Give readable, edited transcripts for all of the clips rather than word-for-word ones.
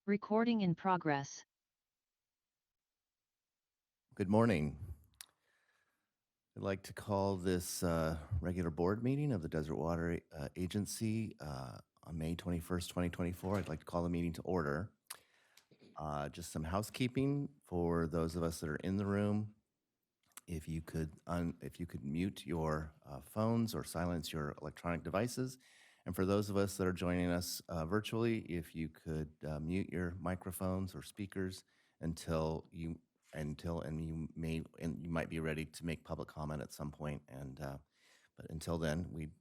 Recording in progress. Good morning. I'd like to call this regular board meeting of the Desert Water Agency on May 21st, 2024. I'd like to call the meeting to order. Just some housekeeping for those of us that are in the room. If you could mute your phones or silence your electronic devices. And for those of us that are joining us virtually, if you could mute your microphones or speakers until you might be ready to make public comment at some point. And but until then, we'd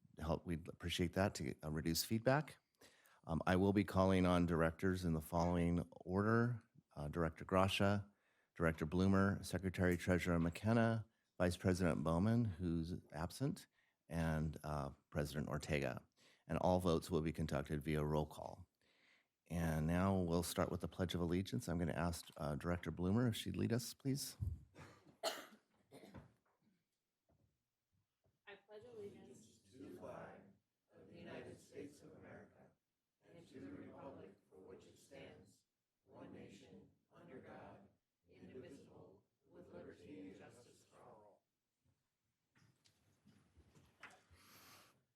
appreciate that to reduce feedback. I will be calling on directors in the following order: Director Gracia, Director Bloomer, Secretary Treasurer McKenna, Vice President Bowman, who's absent, and President Ortega. And all votes will be conducted via roll call. And now we'll start with the Pledge of Allegiance. I'm going to ask Director Bloomer if she'd lead us, please. I pledge allegiance to the flag of the United States of America and to the republic for which it stands, one nation, under God, indivisible, with liberty and justice for all.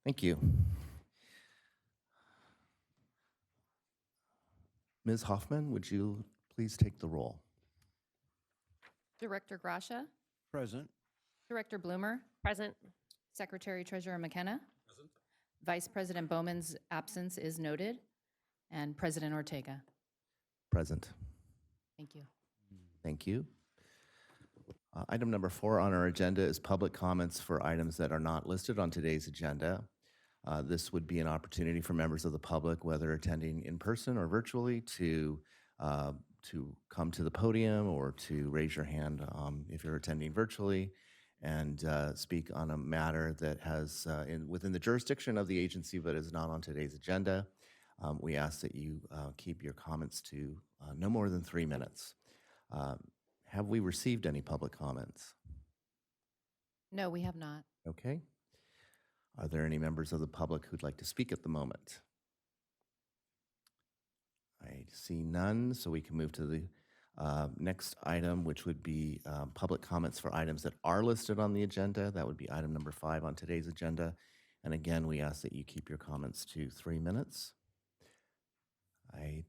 Thank you. Ms. Hoffman, would you please take the roll? Director Gracia, Present. Director Bloomer, Present. Secretary Treasurer McKenna. Present. Vice President Bowman's absence is noted, and President Ortega. Present. Thank you. Thank you. Item number 4 on our agenda is public comments for items that are not listed on today's agenda. This would be an opportunity for members of the public, whether attending in person or virtually, to come to the podium or to raise your hand if you're attending virtually and speak on a matter that has within the jurisdiction of the agency but is not on today's agenda. We ask that you keep your comments to no more than 3 minutes. Have we received any public comments? No, we have not. Okay. Are there any members of the public who'd like to speak at the moment? I see none, so we can move to the next item, which would be public comments for items that are listed on the agenda. That would be item number 5 on today's agenda. And again, we ask that you keep your comments to 3 minutes. I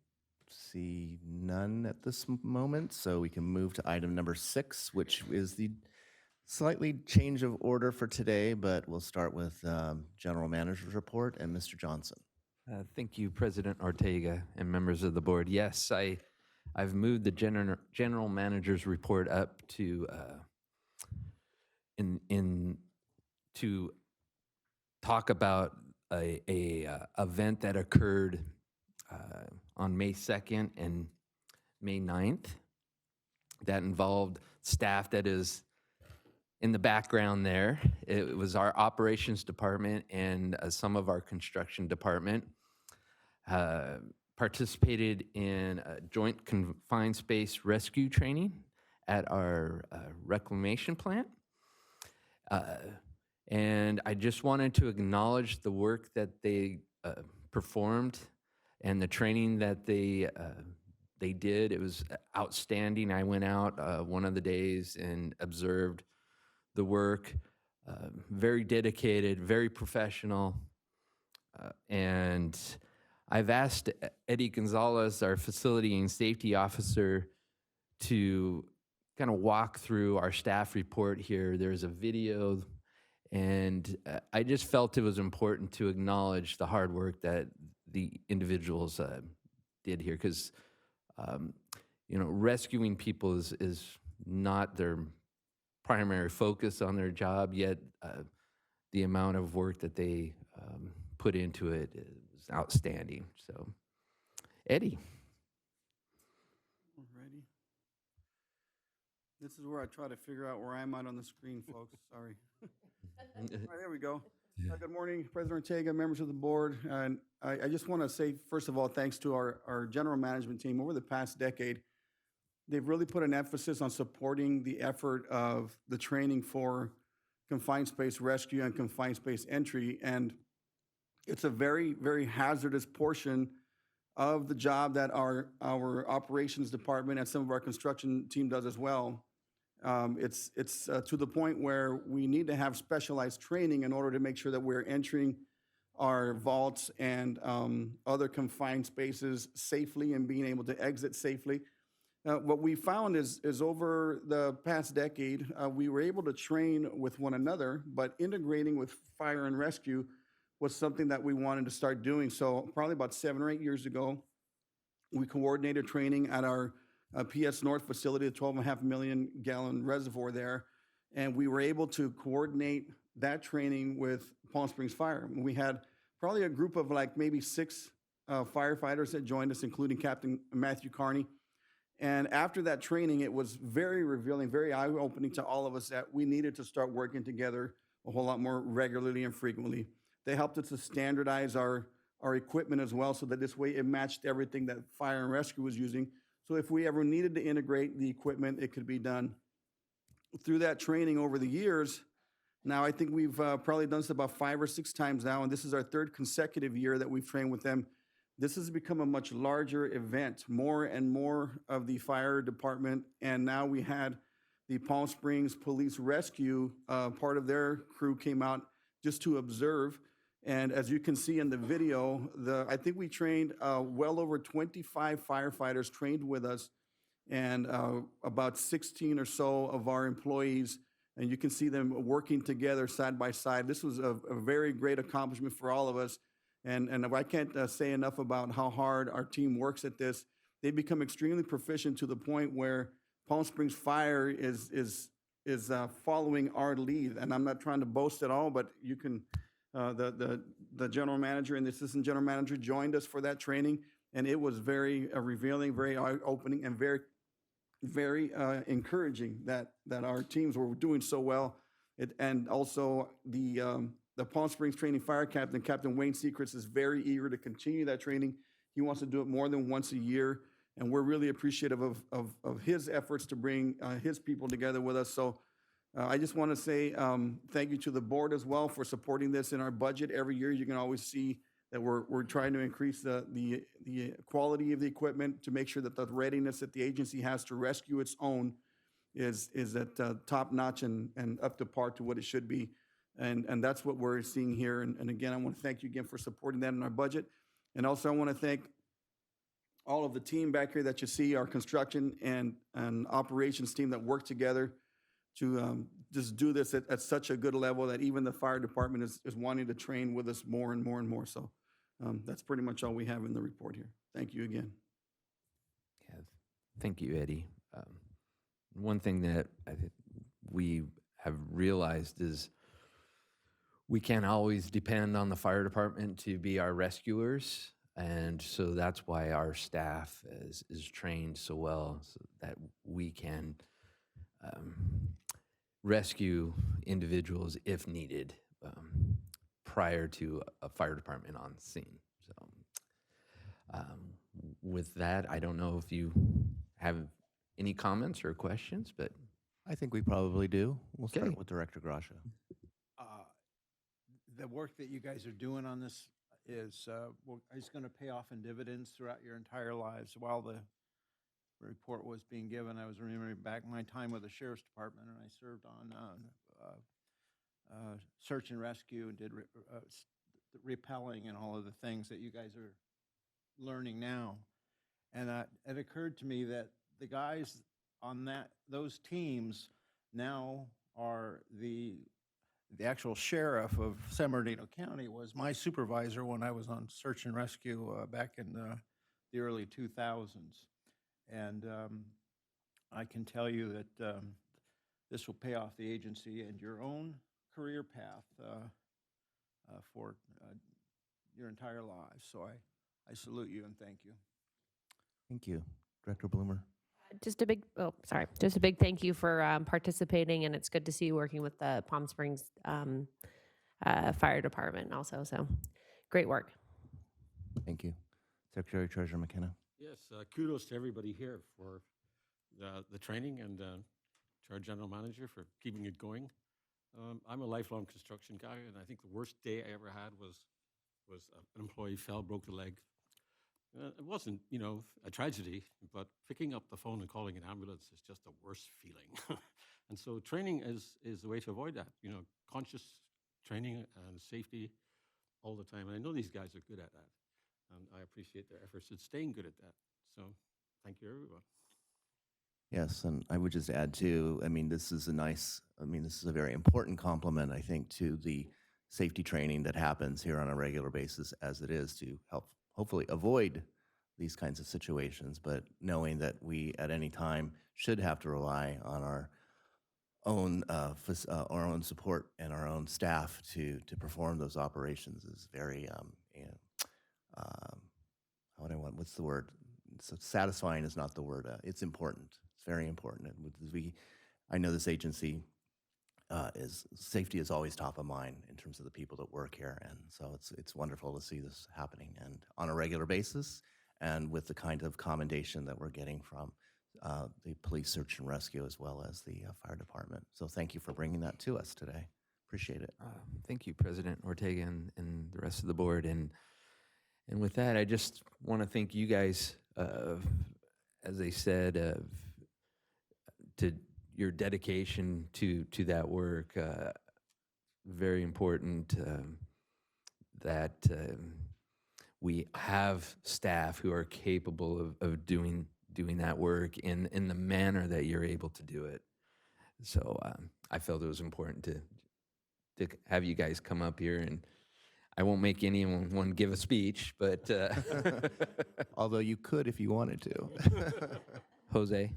see none at this moment, so we can move to item number 6, which is the slightly change of order for today, but we'll start with General Manager's report and Mr. Johnson. Thank you, President Ortega and members of the board. Yes, I've moved the general manager's report up to to talk about a event that occurred on May 2nd and May 9th that involved staff that is in the background there. It was our operations department and some of our construction department participated in a joint confined space rescue training at our reclamation plant. And I just wanted to acknowledge the work that they performed and the training that they did. It was outstanding. I went out one of the days and observed the work, very dedicated, very professional. And I've asked Eddie Gonzalez, our facility and safety officer, to kind of walk through our staff report here. There's a video, and I just felt it was important to acknowledge the hard work that the individuals did here, because rescuing people is not their primary focus on their job, yet the amount of work that they put into it is outstanding. So, Eddie. Alrighty. This is where I try to figure out where I'm at on the screen, folks. Sorry. All right, there we go. Good morning, President Ortega, members of the board. And I just want to say, first of all, thanks to our general management team. Over the past decade, they've really put an emphasis on supporting the effort of the training for confined space rescue and confined space entry. And it's a very, very hazardous portion of the job that our operations department and some of our construction team does as well. It's to the point where we need to have specialized training in order to make sure that we're entering our vaults and other confined spaces safely and being able to exit safely. What we found is over the past decade, we were able to train with one another, but integrating with fire and rescue was something that we wanted to start doing. So probably about 7 or 8 years ago, we coordinated training at our PS North facility, a 12.5 million gallon reservoir there. And we were able to coordinate that training with Palm Springs Fire. We had probably a group of like maybe 6 firefighters that joined us, including Captain Matthew Carney. And after that training, it was very revealing, very eye-opening to all of us that we needed to start working together a whole lot more regularly and frequently. They helped us to standardize our equipment as well, so that this way it matched everything that fire and rescue was using. So if we ever needed to integrate the equipment, it could be done. Through that training over the years, now I think we've probably done this about 5 or 6 times now, and this is our 3rd consecutive year that we've trained with them. This has become a much larger event, more and more of the fire department, and now we had the Palm Springs Police Rescue, part of their crew came out just to observe. And as you can see in the video, I think we trained well over 25 firefighters trained with us, and about 16 or so of our employees. And you can see them working together side by side. This was a very great accomplishment for all of us. And I can't say enough about how hard our team works at this. They become extremely proficient to the point where Palm Springs Fire is following our lead. And I'm not trying to boast at all, but you can. The general manager and the assistant general manager joined us for that training, and it was very revealing, very eye-opening, and very encouraging that our teams were doing so well. And also the Palm Springs training fire captain, Captain Wayne Secrets, is very eager to continue that training. He wants to do it more than once a year, and we're really appreciative of his efforts to bring his people together with us. So I just want to say thank you to the board as well for supporting this in our budget. Every year you can always see that we're trying to increase the quality of the equipment to make sure that the readiness that the agency has to rescue its own is at top notch and up to par to what it should be. And that's what we're seeing here. And again, I want to thank you again for supporting that in our budget. And also I want to thank all of the team back here that you see, our construction and operations team that work together to just do this at such a good level that even the fire department is wanting to train with us more and more and more. So that's pretty much all we have in the report here. Thank you again. Yeah, thank you, Eddie. One thing that we have realized is we can't always depend on the fire department to be our rescuers. And so that's why our staff is trained so well, so that we can rescue individuals if needed prior to a fire department on scene. So with that, I don't know if you have any comments or questions, but I think we probably do. We'll Okay. start with Director Gracia. The work that you guys are doing on this is going to pay off in dividends throughout your entire lives. While the report was being given, I was remembering back my time with the Sheriff's Department, and I served on search and rescue and did repelling and all of the things that you guys are learning now. And it occurred to me that the guys on those teams now are the actual sheriff of San Bernardino County was my supervisor when I was on search and rescue back in the early 2000s. And I can tell you that this will pay off the agency and your own career path for your entire lives. So I salute you and thank you. Thank you. Director Bloomer. Just a big thank you for participating, and it's good to see you working with the Palm Springs Fire Department also. So great work. Thank you. Secretary Treasurer McKenna. Yes, kudos to everybody here for the training and to our general manager for keeping it going. I'm a lifelong construction guy, and I think the worst day I ever had was an employee broke the leg. It wasn't, a tragedy, but picking up the phone and calling an ambulance is just the worst feeling. And so training is the way to avoid that, conscious training and safety all the time. And I know these guys are good at that. And I appreciate their efforts at staying good at that. So thank you, everyone. Yes, and I would just add too, this is a very important complement, I think, to the safety training that happens here on a regular basis as it is to help hopefully avoid these kinds of situations, but knowing that we at any time should have to rely on our own support and our own staff to perform those operations is very, what's the word? So satisfying is not the word. It's important. It's very important. And I know this agency safety is always top of mind in terms of the people that work here, and so it's wonderful to see this happening and on a regular basis, and with the kind of commendation that we're getting from the police search and rescue as well as the fire department. So thank you for bringing that to us today. Appreciate it. Thank you, President Ortega and the rest of the board. And with that, I just want to thank you guys, as I said, to your dedication to that work. Very important that we have staff who are capable of doing that work in the manner that you're able to do it. So I felt it was important to have you guys come up here, and I won't make anyone give a speech, but Although you could if you wanted to. Jose.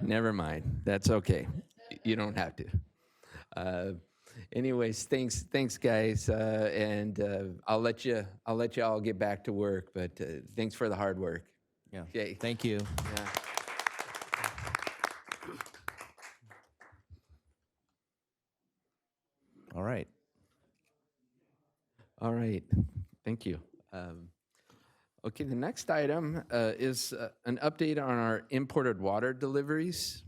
Never mind. That's okay. You don't have to. Anyways, thanks, guys, and I'll let you all get back to work. But thanks for the hard work. Yeah. Okay. Thank you. Yeah. All right. All right. Thank you. Okay, the next item is an update on our imported water deliveries.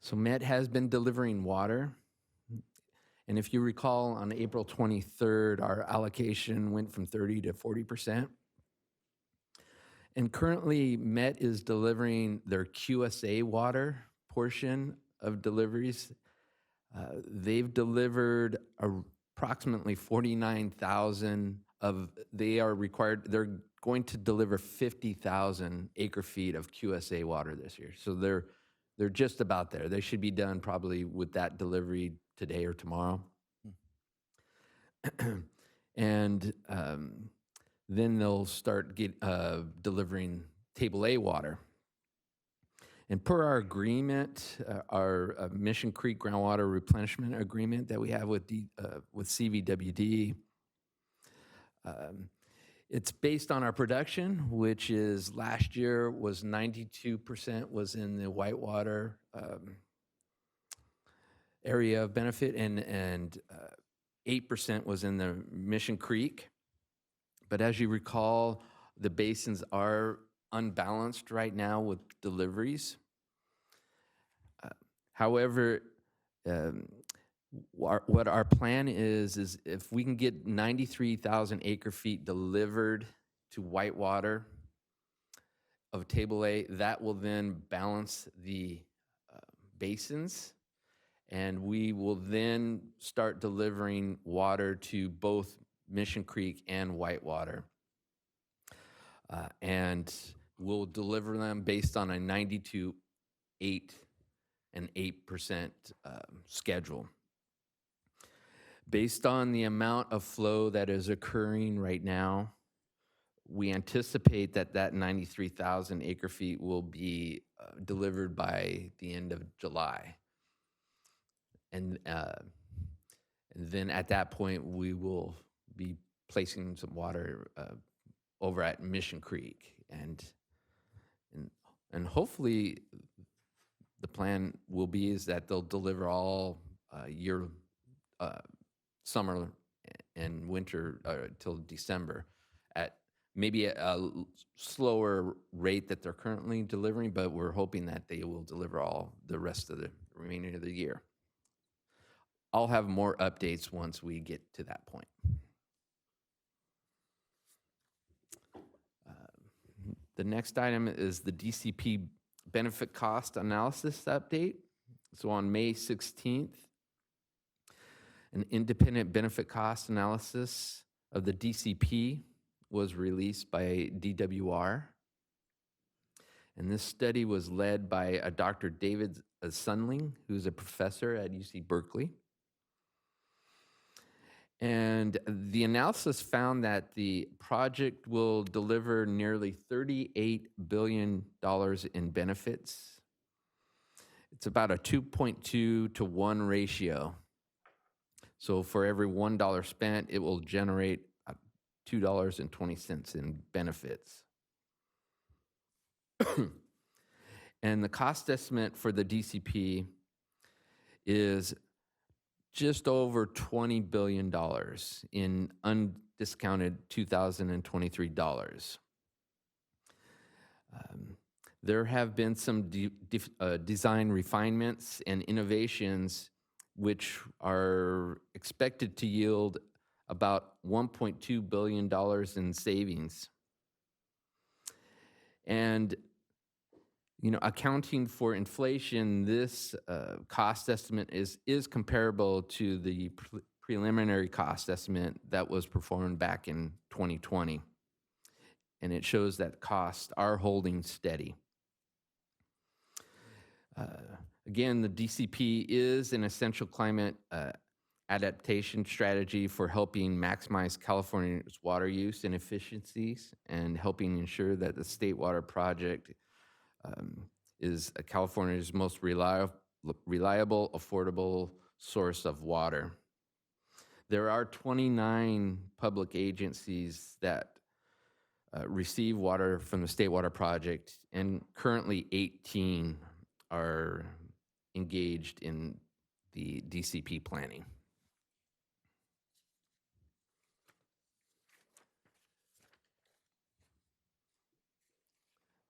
So Met has been delivering water. And if you recall, on April 23rd, our allocation went from 30 to 40%. And currently, Met is delivering their QSA water portion of deliveries. They've delivered approximately 49,000 they're going to deliver 50,000 acre feet of QSA water this year. So they're just about there. They should be done probably with that delivery today or tomorrow. And then they'll start delivering Table A water. And per our agreement, our Mission Creek groundwater replenishment agreement that we have with CVWD, it's based on our production, which is last year was 92% was in the whitewater area of benefit, and 8% was in the Mission Creek. But as you recall, the basins are unbalanced right now with deliveries. However, what our plan is if we can get 93,000 acre feet delivered to whitewater of Table A, that will then balance the basins, and we will then start delivering water to both Mission Creek and whitewater. And we'll deliver them based on a 92, 8, and 8% schedule. Based on the amount of flow that is occurring right now, we anticipate that 93,000 acre feet will be delivered by the end of July. And then at that point, we will be placing some water over at Mission Creek. And hopefully the plan will be is that they'll deliver all year, summer and winter till December at maybe a slower rate that they're currently delivering, but we're hoping that they will deliver all the rest of the remainder of the year. I'll have more updates once we get to that point. The next item is the DCP benefit cost analysis update. So on May 16th, an independent benefit cost analysis of the DCP was released by DWR. And this study was led by a Dr. David Sunling, who's a professor at UC Berkeley. And the analysis found that the project will deliver nearly $38 billion in benefits. It's about a 2.2 to 1 ratio. So for every $1 spent, it will generate $2.20 in benefits. And the cost estimate for the DCP is just over $20 billion in undiscounted 2023 dollars. There have been some design refinements and innovations which are expected to yield about $1.2 billion in savings. And accounting for inflation, this cost estimate is comparable to the preliminary cost estimate that was performed back in 2020. And it shows that costs are holding steady. Again, the DCP is an essential climate adaptation strategy for helping maximize California's water use and efficiencies and helping ensure that the State Water Project is California's most reliable, affordable source of water. There are 29 public agencies that receive water from the State Water Project, and currently 18 are engaged in the DCP planning.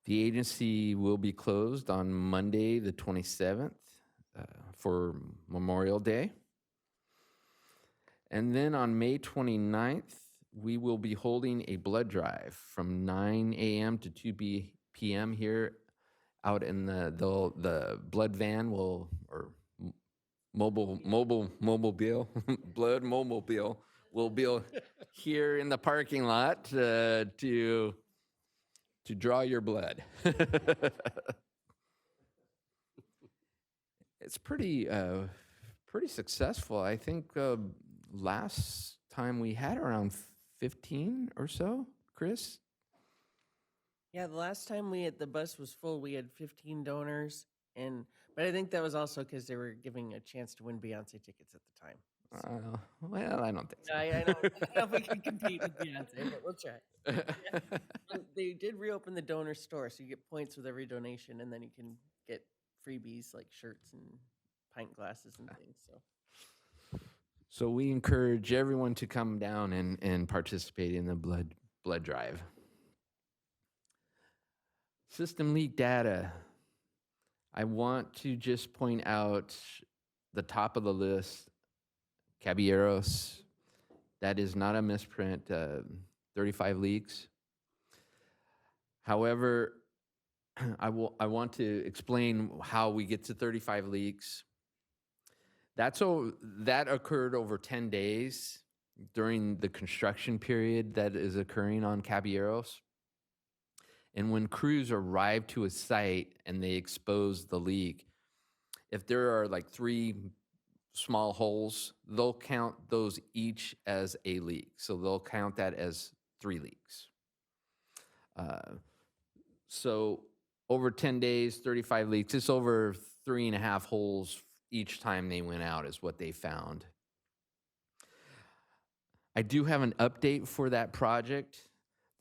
The agency will be closed on Monday, the 27th, for Memorial Day. And then on May 29th, we will be holding a blood drive from 9 a.m. to 2 p.m. here out in the blood van will, or mobile, blood mobile will be here in the parking lot to draw your blood. It's pretty successful. I think last time we had around 15 or so, Chris? Yeah, the last time the bus was full, we had 15 donors, but I think that was also because they were giving a chance to win Beyonce tickets at the time. Well, I don't think so. I don't know if we can compete with Beyonce, but we'll try. They did reopen the donor store, so you get points with every donation, and then you can get freebies like shirts and pint glasses and things. So we encourage everyone to come down and participate in the blood drive. System leak data. I want to just point out the top of the list, Caballeros. That is not a misprint, 35 leaks. However, I want to explain how we get to 35 leaks. That occurred over 10 days during the construction period that is occurring on Caballeros. And when crews arrive to a site and they expose the leak, if there are like 3 small holes, they'll count those each as a leak. So they'll count that as 3 leaks. So over 10 days, 35 leaks, it's over 3.5 holes each time they went out is what they found. I do have an update for that project.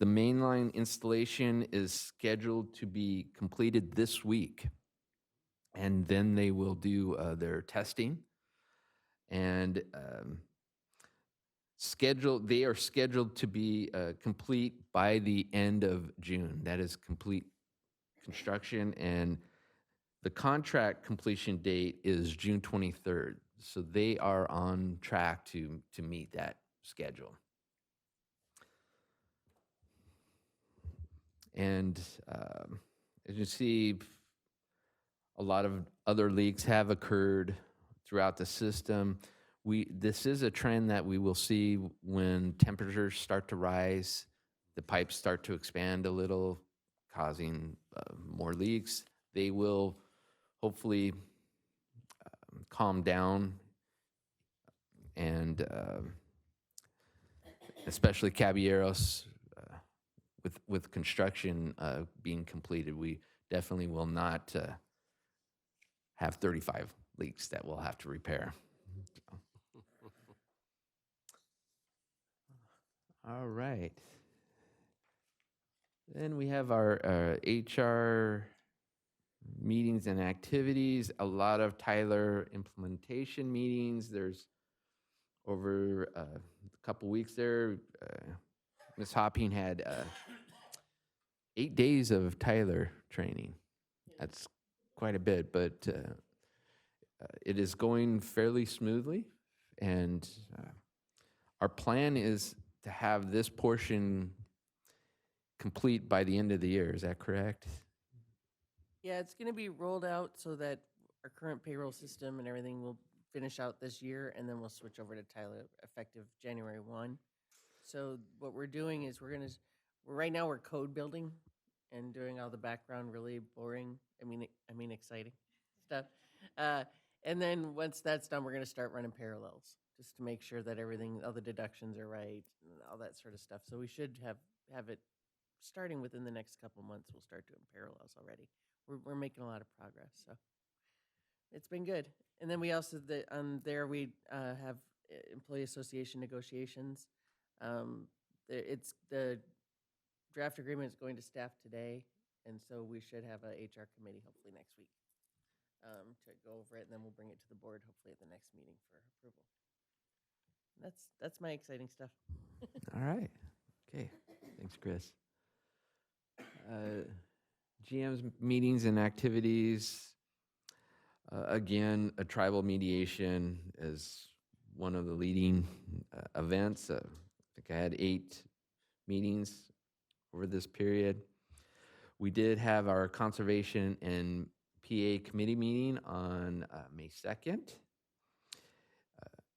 The mainline installation is scheduled to be completed this week, and then they will do their testing. And they are scheduled to be complete by the end of June. That is complete construction, and the contract completion date is June 23rd. So they are on track to meet that schedule. And as you see, a lot of other leaks have occurred throughout the system. This is a trend that we will see when temperatures start to rise, the pipes start to expand a little, causing more leaks. They will hopefully calm down, and especially Caballeros, with construction being completed, we definitely will not have 35 leaks that we'll have to repair. All right. Then we have our HR meetings and activities, a lot of Tyler implementation meetings. There's over a couple weeks there, Ms. Hopping had 8 days of Tyler training. That's quite a bit, but it is going fairly smoothly. And our plan is to have this portion complete by the end of the year. Is that correct? Yeah, it's going to be rolled out so that our current payroll system and everything will finish out this year, and then we'll switch over to Tyler effective January 1. So what we're doing is right now we're code building and doing all the background really boring, I mean exciting stuff. And then once that's done, we're going to start running parallels just to make sure that all the deductions are right and all that sort of stuff. So we should have it starting within the next couple months. We'll start doing parallels already. We're making a lot of progress, so it's been good. And then we also we have employee association negotiations. The draft agreement is going to staff today, and so we should have a HR committee hopefully next week to go over it, and then we'll bring it to the board hopefully at the next meeting for approval. That's my exciting stuff. All right. Okay. Thanks, Chris. GM's meetings and activities. Again, a tribal mediation is one of the leading events. I think I had 8 meetings over this period. We did have our conservation and PA committee meeting on May 2nd.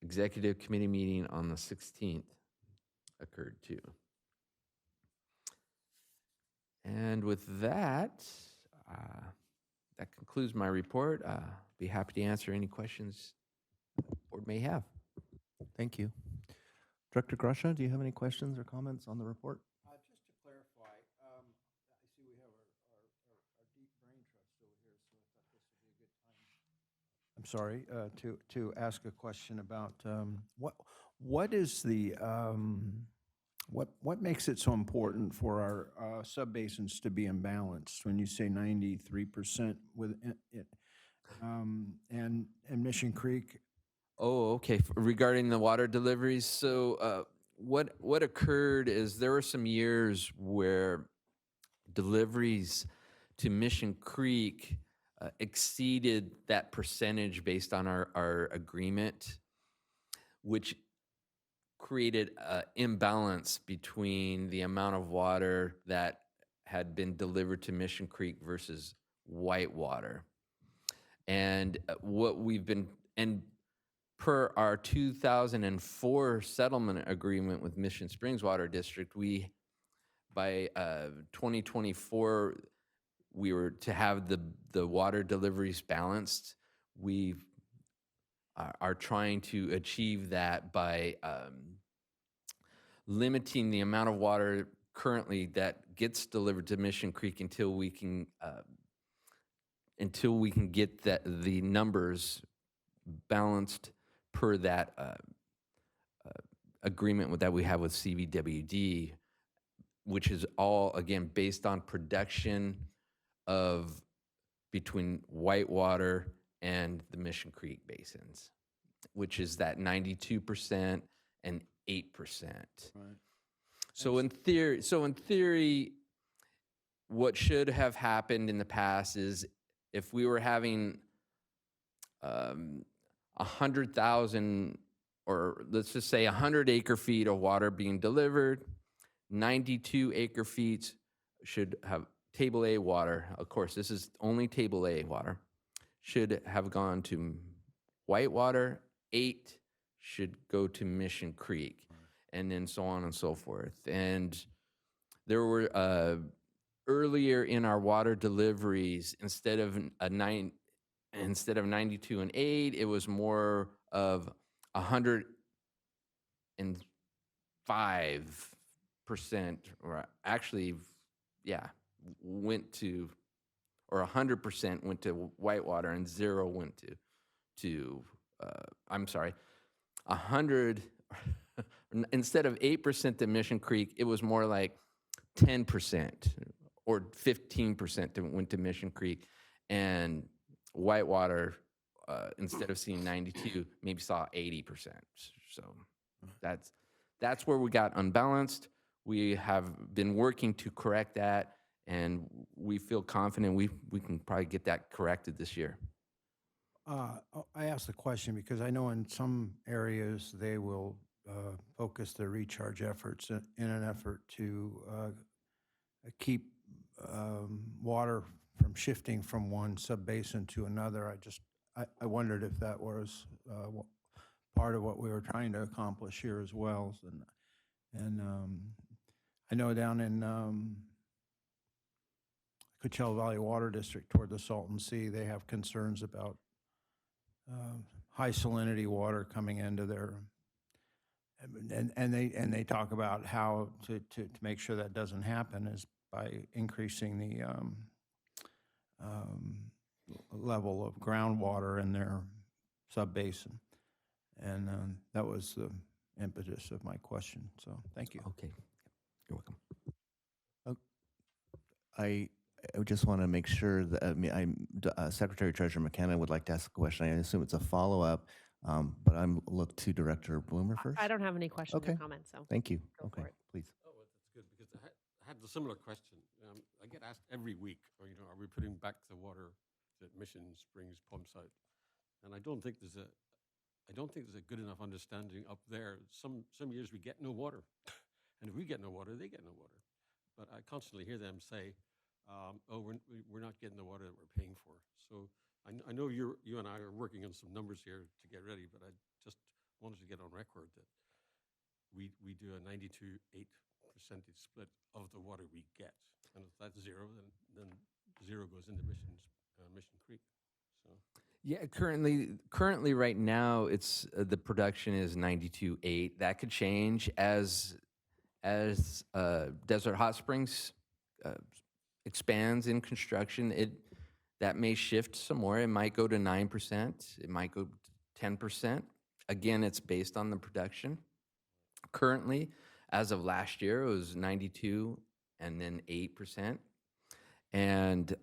Executive committee meeting on the 16th occurred too. And with that, that concludes my report. Be happy to answer any questions the board may have. Thank you. Director Grusha, do you have any questions or comments on the report? Just to clarify, I see we have our deep brain trust over here, so I thought this would be a good time. I'm sorry, to ask a question about what is the what makes it so important for our subbasins to be imbalanced when you say 93% with it, and Mission Creek? Oh, okay. Regarding the water deliveries, so what occurred is there were some years where deliveries to Mission Creek exceeded that percentage based on our agreement, which created an imbalance between the amount of water that had been delivered to Mission Creek versus Whitewater. And what we've been, and per our 2004 settlement agreement with Mission Springs Water District, we, by 2024, we were to have the water deliveries balanced. We are trying to achieve that by limiting the amount of water currently that gets delivered to Mission Creek until we can get the numbers balanced per that agreement that we have with CVWD, which is all, again, based on production of between Whitewater and the Mission Creek basins, which is that 92% and 8%. Right. So in theory, what should have happened in the past is if we were having 100,000, or let's just say 100 acre feet of water being delivered, 92 acre feet should have table A water. Of course, this is only table A water. Should have gone to Whitewater, 8 should go to Mission Creek, and then so on and so forth. And there were earlier in our water deliveries, instead of 92 and 8, it was more of 105%, or actually, yeah, went to, or 100% went to Whitewater and 0 went to I'm sorry, 100, instead of 8% to Mission Creek, it was more like 10% or 15% that went to Mission Creek, and Whitewater, instead of seeing 92, maybe saw 80%. So that's where we got unbalanced. We have been working to correct that, and we feel confident we can probably get that corrected this year. I asked the question because I know in some areas they will focus their recharge efforts in an effort to keep water from shifting from one subbasin to another. I wondered if that was part of what we were trying to accomplish here as well. And I know down in Coachella Valley Water District toward the Salton Sea, they have concerns about high salinity water coming into their, and they talk about how to make sure that doesn't happen is by increasing the level of groundwater in their subbasin. And that was the impetus of my question. So thank you. Okay, you're welcome. I just want to make sure that, Secretary Treasurer McKenna would like to ask a question. I assume it's a follow-up, but I'm look to Director Bloomer first. I don't have any questions Okay. or comments, so. Thank you. Go for Okay, it. please. Oh, well, that's good, because I had a similar question. I get asked every week, or, are we putting back the water that Mission Springs pumps out? And I don't think there's a good enough understanding up there. Some years we get no water, and if we get no water, they get no water. But I constantly hear them say, "Oh, we're not getting the water that we're paying for." So I know you and I are working on some numbers here to get ready, but I just wanted to get on record that we do a 92.8% split of the water we get, and if that's 0, then 0 goes into Mission Creek. So. Yeah, currently right now, it's the production is 92.8. That could change as Desert Hot Springs expands in construction. That may shift some more. It might go to 9%. It might go to 10%. Again, it's based on the production. Currently, as of last year, it was 92 and then 8%. And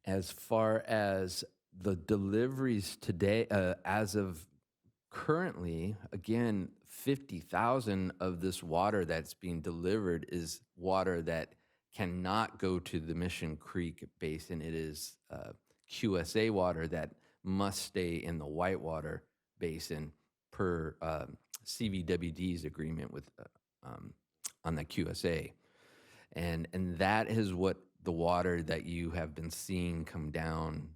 as far as the deliveries today, as of currently, again, 50,000 of this water that's being delivered is water that cannot go to the Mission Creek Basin. It is QSA water that must stay in the Whitewater Basin per CVWD's agreement with on the QSA. And that is what the water that you have been seeing come down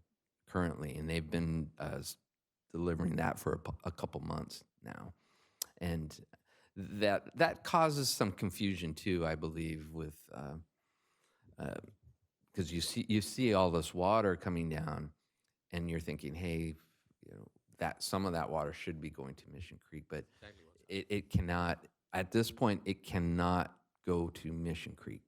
currently, and they've been delivering that for a couple months now, and that causes some confusion too, I believe, with because you see all this water coming down, and you're thinking, hey, that some of that water should be going to Mission Creek, but it cannot at this point. It cannot go to Mission Creek.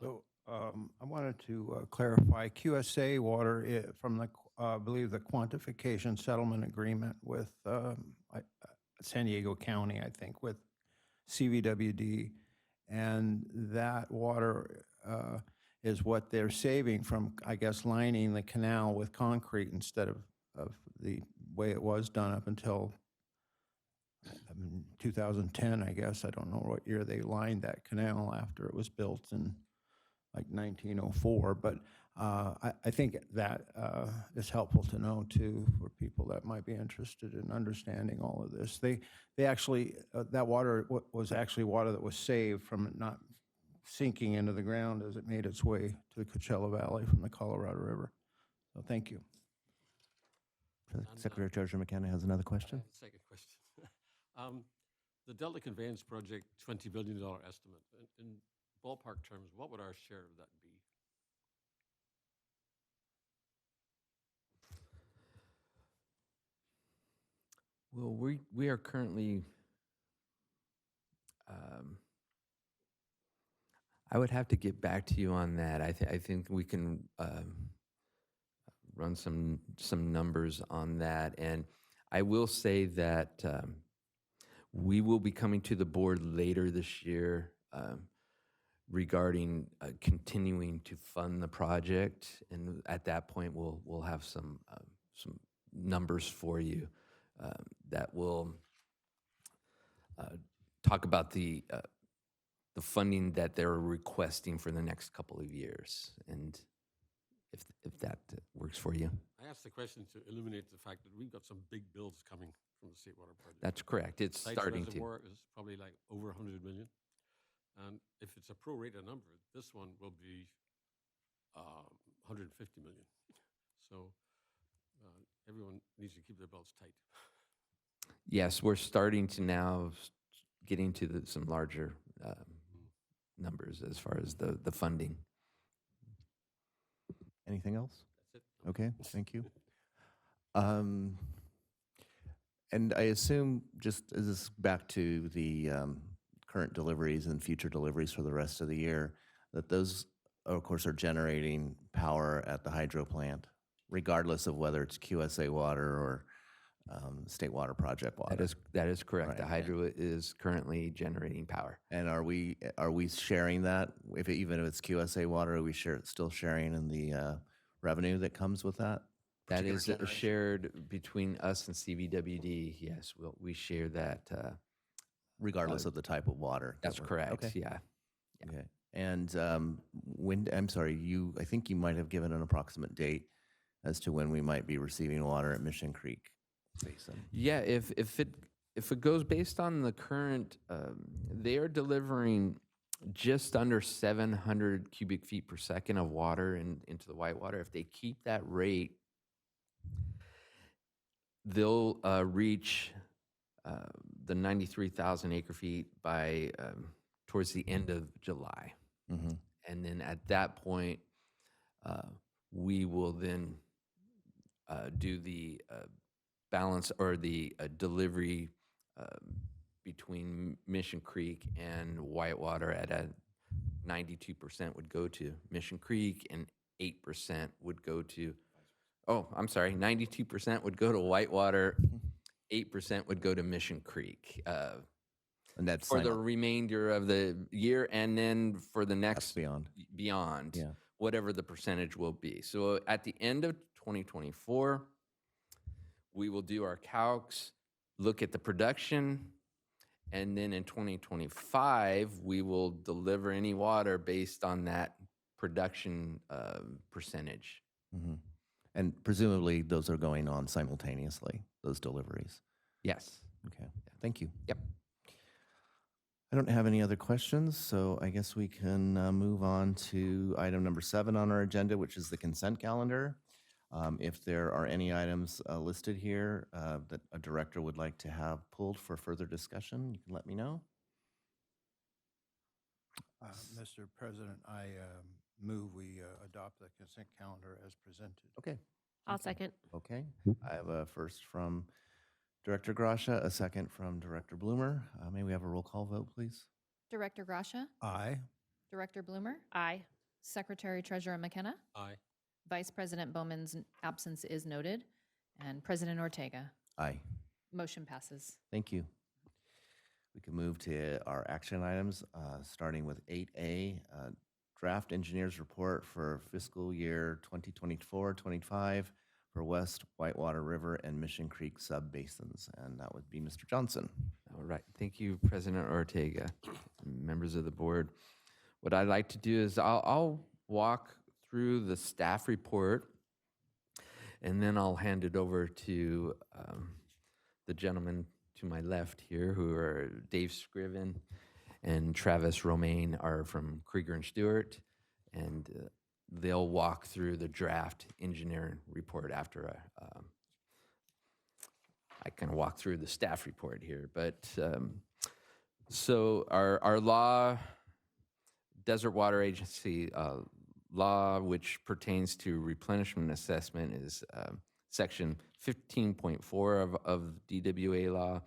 So I wanted to clarify QSA water from the, I believe, the quantification settlement agreement with San Diego County, I think, with CVWD. And that water is what they're saving from, I guess, lining the canal with concrete instead of the way it was done up until 2010, I guess. I don't know what year they lined that canal after it was built in like 1904, but I think that is helpful to know too for people that might be interested in understanding all of this. They actually, that water was actually water that was saved from it not sinking into the ground as it made its way to the Coachella Valley from the Colorado River. So thank you. Secretary Treasurer McKenna has another question. Second question. The Delta Conveyance Project, $20 billion estimate. In ballpark terms, what would our share of that be? Well, we are currently, I would have to get back to you on that. I think we can run some numbers on that. And I will say that we will be coming to the board later this year regarding continuing to fund the project. And at that point, we'll have some numbers for you that will talk about the funding that they're requesting for the next couple of years, and if that works for you. I asked the question to illuminate the fact that we've got some big bills coming from the State Water Project. That's correct. It's Sykes starting to. Reservoir is probably like over 100 million. And if it's a pro-rata number, this one will be 150 million. So everyone needs to keep their belts tight. Yes, we're starting to now get into some larger numbers as far as the funding. Anything else? That's it. Okay, thank you. And I assume, just as this back to the current deliveries and future deliveries for the rest of the year, that those, of course, are generating power at the hydro plant, regardless of whether it's QSA water or State Water Project water. That is correct. Right, The hydro is currently generating power. And are we sharing that? Even if it's QSA water, are we still sharing in the revenue that comes with that? That particular is generation? shared between us and CVWD. Yes, we share that. Regardless of the type of water. That's correct. Okay. Yeah. Okay. And I'm sorry, I think you might have given an approximate date as to when we might be receiving water at Mission Creek Basin. Yeah, if it goes based on the current, they are delivering just under 700 cubic feet per second of water into the Whitewater. If they keep that rate, they'll reach the 93,000 acre feet by towards the end of July. Mm-hmm. And then at that point, we will then do the balance or the delivery between Mission Creek and Whitewater at a 92% would go to Mission Creek and 8% would go to, 92% would go to Whitewater, 8% would go to Mission Creek. And that's For the remainder of the year, and then for the next beyond. Yeah. whatever the percentage will be. So at the end of 2024, we will do our calcs, look at the production, and then in 2025, we will deliver any water based on that production percentage. Mm-hmm. And presumably those are going on simultaneously, those deliveries. Yes. Okay, thank you. Yep. I don't have any other questions, so I guess we can move on to item number 7 on our agenda, which is the consent calendar. If there are any items listed here that a director would like to have pulled for further discussion, you can let me know. Mr. President, I move we adopt the consent calendar as presented. Okay. I'll second. Okay. I have a first from Director Gracia, a second from Director Bloomer. May we have a roll call vote, please? Director Gracia, Aye. Director Bloomer, Aye. Secretary Treasurer McKenna, Aye. Vice President Bowman's absence is noted, and President Ortega. Aye. Motion passes. Thank you. We can move to our action items, starting with 8A, Draft Engineers Report for fiscal year 2024-25 for West Whitewater River and Mission Creek sub-basins, and that would be Mr. Johnson. All right. Thank you, President Ortega, members of the board. What I'd like to do is I'll walk through the staff report, and then I'll hand it over to the gentleman to my left here, who are Dave Scriven and Travis Romaine, are from Krieger and Stewart, and they'll walk through the draft engineering report after I kind of walk through the staff report here. But so our law, Desert Water Agency law, which pertains to replenishment assessment, is section 15.4 of DWA law,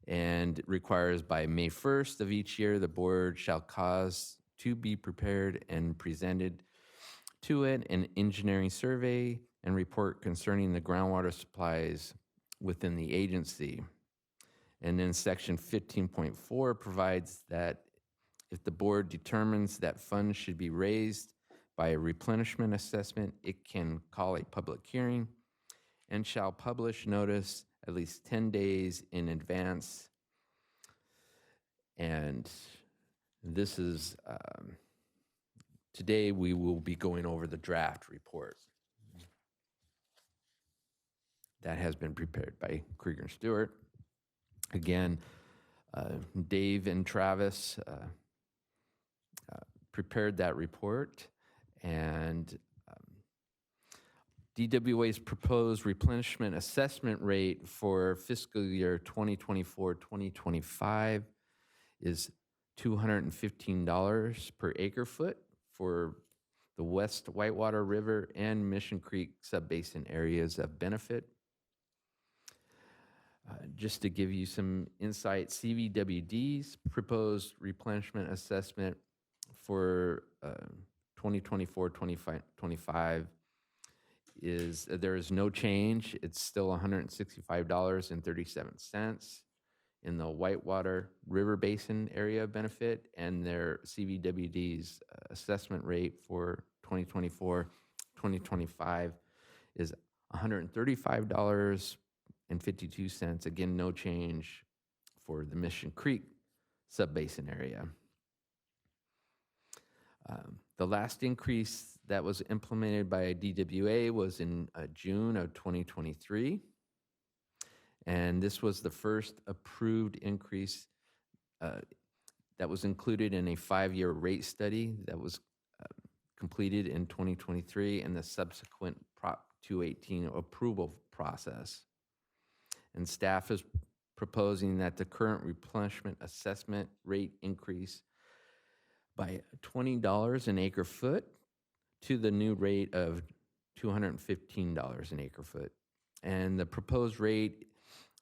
and requires by May 1st of each year, the board shall cause to be prepared and presented to it an engineering survey and report concerning the groundwater supplies within the agency. And then section 15.4 provides that if the board determines that funds should be raised by a replenishment assessment, it can call a public hearing and shall publish notice at least 10 days in advance. And this is, today we will be going over the draft report that has been prepared by Krieger and Stewart. Again, Dave and Travis prepared that report, and DWA's proposed replenishment assessment rate for fiscal year 2024-2025 is $215 per acre foot for the West Whitewater River and Mission Creek subbasin areas of benefit. Just to give you some insight, CVWD's proposed replenishment assessment for 2024-2025 is, there is no change. It's still $165.37 in the Whitewater River Basin area of benefit, and their CVWD's assessment rate for 2024-2025 is $135.52. Again, no change for the Mission Creek subbasin area. The last increase that was implemented by DWA was in June of 2023. And this was the first approved increase that was included in a 5-year rate study that was completed in 2023 and the subsequent Prop 218 approval process. And staff is proposing that the current replenishment assessment rate increase by $20 an acre foot to the new rate of $215 an acre foot. And the proposed rate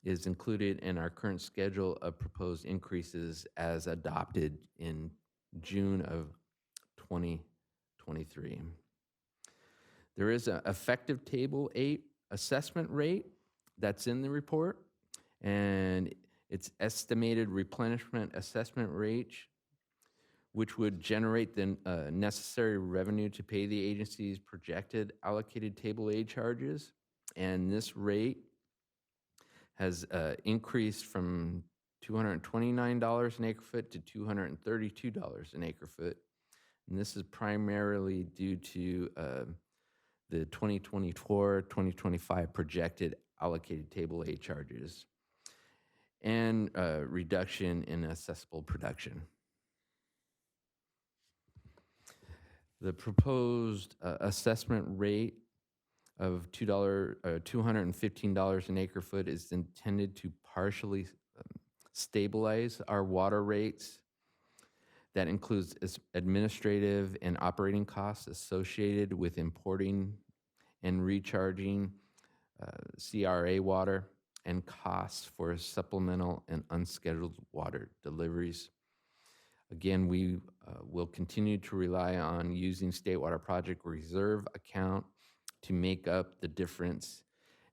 is included in our current schedule of proposed increases as adopted in June of 2023. There is an effective Table 8 assessment rate that's in the report, and it's estimated replenishment assessment rate, which would generate the necessary revenue to pay the agency's projected allocated Table A charges. And this rate has increased from $229 an acre foot to $232 an acre foot. And this is primarily due to the 2024-2025 projected allocated Table A charges and reduction in accessible production. The proposed assessment rate of $215 an acre foot is intended to partially stabilize our water rates. That includes administrative and operating costs associated with importing and recharging CRA water and costs for supplemental and unscheduled water deliveries. Again, we will continue to rely on using State Water Project Reserve account to make up the difference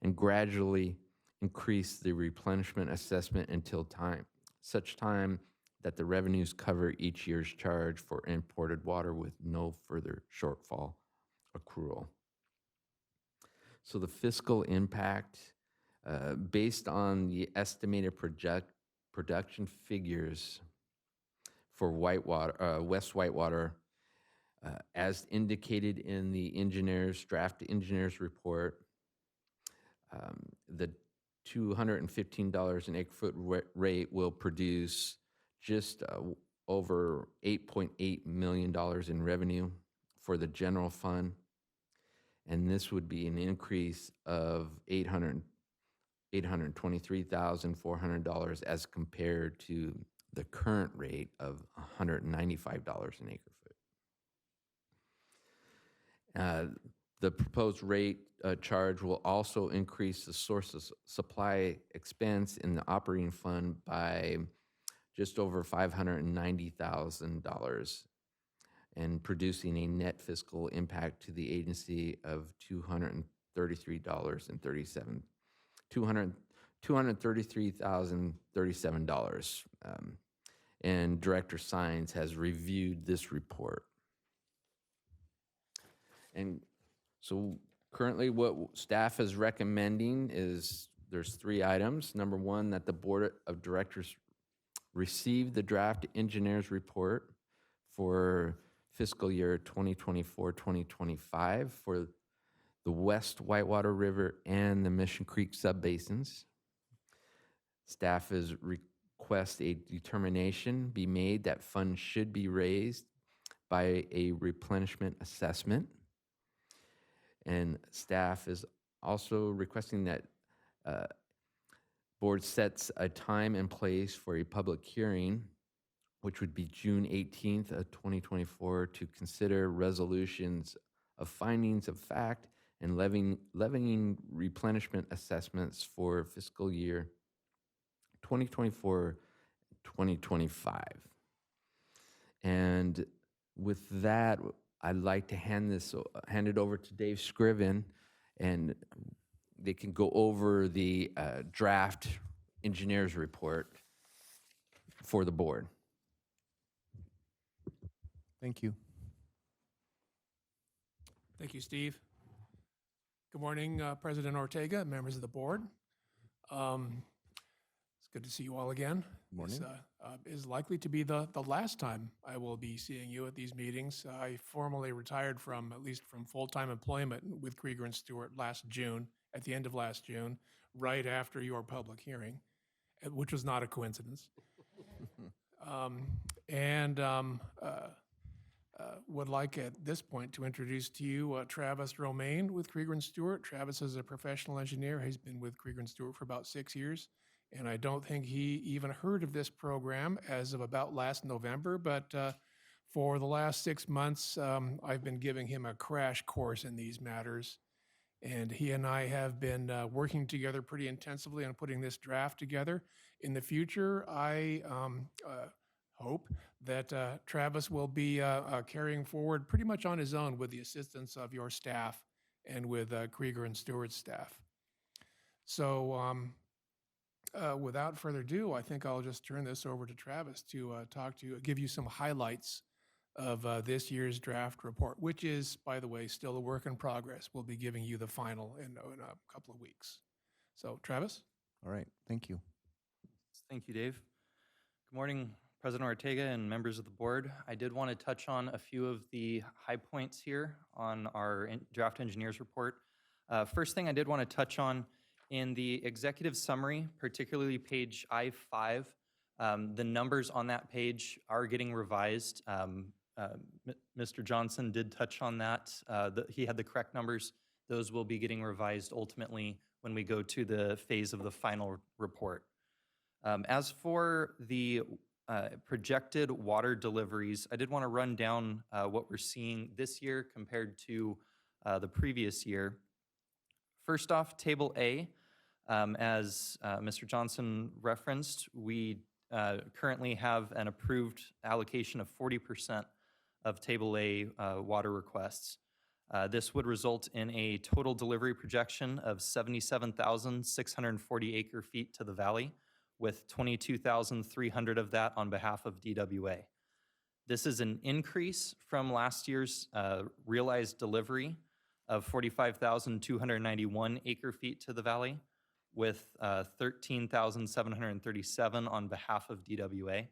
and gradually increase the replenishment assessment until such time that the revenues cover each year's charge for imported water with no further shortfall accrual. So the fiscal impact, based on the estimated production figures for West Whitewater, As indicated in the draft engineer's report, the $215 an acre foot rate will produce just over $8.8 million in revenue for the general fund. And this would be an increase of $823,400 as compared to the current rate of $195 an acre foot. The proposed rate charge will also increase the source of supply expense in the operating fund by just over $590,000 and producing a net fiscal impact to the agency of $233,037. And Director Sines has reviewed this report. And so currently what staff is recommending is there's 3 items. Number 1, that the Board of Directors receive the draft engineer's report for fiscal year 2024-2025 for the West Whitewater River and the Mission Creek subbasins. Staff is request a determination be made that funds should be raised by a replenishment assessment. And staff is also requesting that board sets a time and place for a public hearing, which would be June 18th of 2024, to consider resolutions of findings of fact and levying replenishment assessments for fiscal year 2024-2025. And with that, I'd like to hand it over to Dave Scriven, and they can go over the draft engineer's report for the board. Thank you. Thank you, Steve. Good morning, President Ortega, members of the board. It's good to see you all again. Morning. This is likely to be the last time I will be seeing you at these meetings. I formally retired at least from full-time employment with Krieger and Stewart at the end of last June, right after your public hearing, which was not a coincidence. Would like at this point to introduce to you Travis Romaine with Krieger and Stewart. Travis is a professional engineer. He's been with Krieger and Stewart for about 6 years, and I don't think he even heard of this program as of about last November, but for the last 6 months, I've been giving him a crash course in these matters, and he and I have been working together pretty intensively on putting this draft together. In the future, I hope that Travis will be carrying forward pretty much on his own with the assistance of your staff and with Krieger and Stewart's staff. So without further ado, I think I'll just turn this over to Travis to give you some highlights of this year's draft report, which is, by the way, still a work in progress. We'll be giving you the final in a couple of weeks. So, Travis? All right. Thank you. Thank you, Dave. Good morning, President Ortega and members of the board. I did want to touch on a few of the high points here on our draft engineer's report. First thing I did want to touch on in the executive summary, particularly page I-5, the numbers on that page are getting revised. Mr. Johnson did touch on that. He had the correct numbers. Those will be getting revised ultimately when we go to the phase of the final report. As for the projected water deliveries, I did want to run down what we're seeing this year compared to the previous year. First off, Table A, as Mr. Johnson referenced, we currently have an approved allocation of 40% of Table A water requests. This would result in a total delivery projection of 77,640 acre feet to the valley, with 22,300 of that on behalf of DWA. This is an increase from last year's realized delivery of 45,291 acre feet to the valley, with 13,737 on behalf of DWA.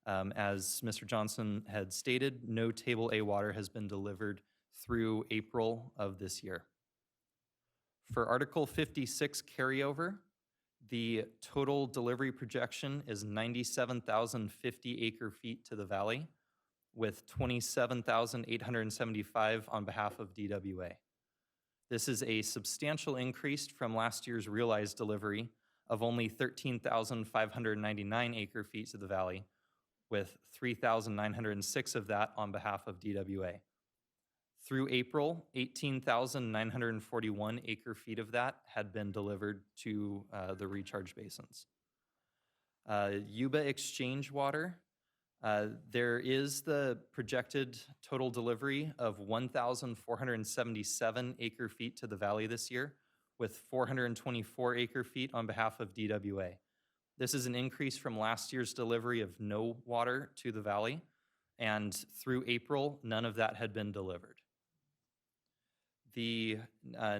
As Mr. Johnson had stated, no Table A water has been delivered through April of this year. For Article 56 carryover, the total delivery projection is 97,050 acre feet to the valley, with 27,875 on behalf of DWA. This is a substantial increase from last year's realized delivery of only 13,599 acre feet to the valley, with 3,906 of that on behalf of DWA. Through April, 18,941 acre feet of that had been delivered to the recharge basins. Yuba Exchange Water, there is the projected total delivery of 1,477 acre feet to the valley this year, with 424 acre feet on behalf of DWA. This is an increase from last year's delivery of no water to the valley, and through April, none of that had been delivered. The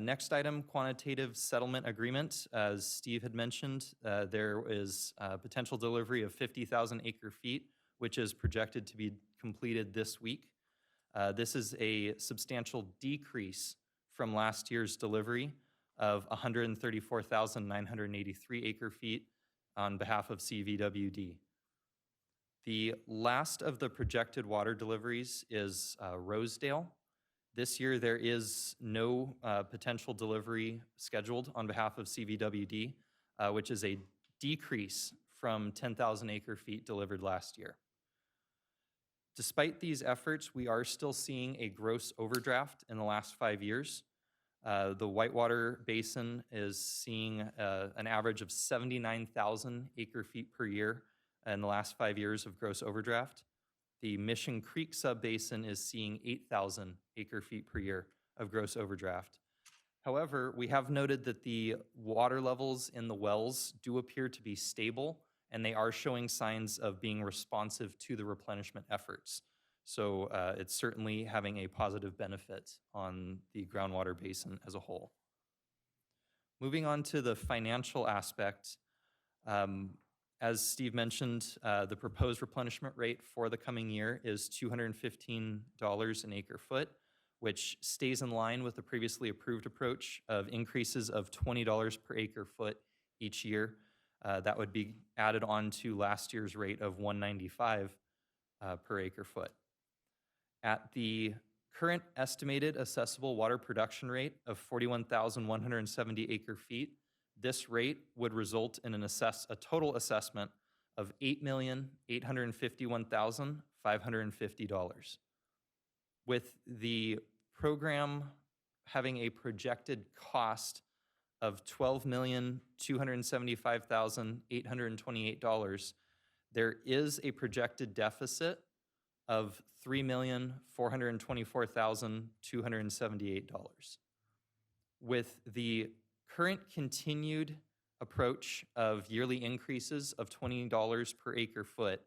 next item, quantitative settlement agreement, as Steve had mentioned, there is potential delivery of 50,000 acre feet, which is projected to be completed this week. This is a substantial decrease from last year's delivery of 134,983 acre feet on behalf of CVWD. The last of the projected water deliveries is Rosedale. This year, there is no potential delivery scheduled on behalf of CVWD, which is a decrease from 10,000 acre feet delivered last year. Despite these efforts, we are still seeing a gross overdraft in the last 5 years. The Whitewater Basin is seeing an average of 79,000 acre feet per year in the last 5 years of gross overdraft. The Mission Creek Subbasin is seeing 8,000 acre feet per year of gross overdraft. However, we have noted that the water levels in the wells do appear to be stable, and they are showing signs of being responsive to the replenishment efforts. So it's certainly having a positive benefit on the groundwater basin as a whole. Moving on to the financial aspect, as Steve mentioned, the proposed replenishment rate for the coming year is $215 an acre foot, which stays in line with the previously approved approach of increases of $20 per acre foot each year. That would be added on to last year's rate of $195 per acre foot. At the current estimated assessable water production rate of 41,170 acre feet, this rate would result in a total assessment of $8,851,550. With the program having a projected cost of $12,275,828, there is a projected deficit of $3,424,278. With the current continued approach of yearly increases of $20 per acre foot,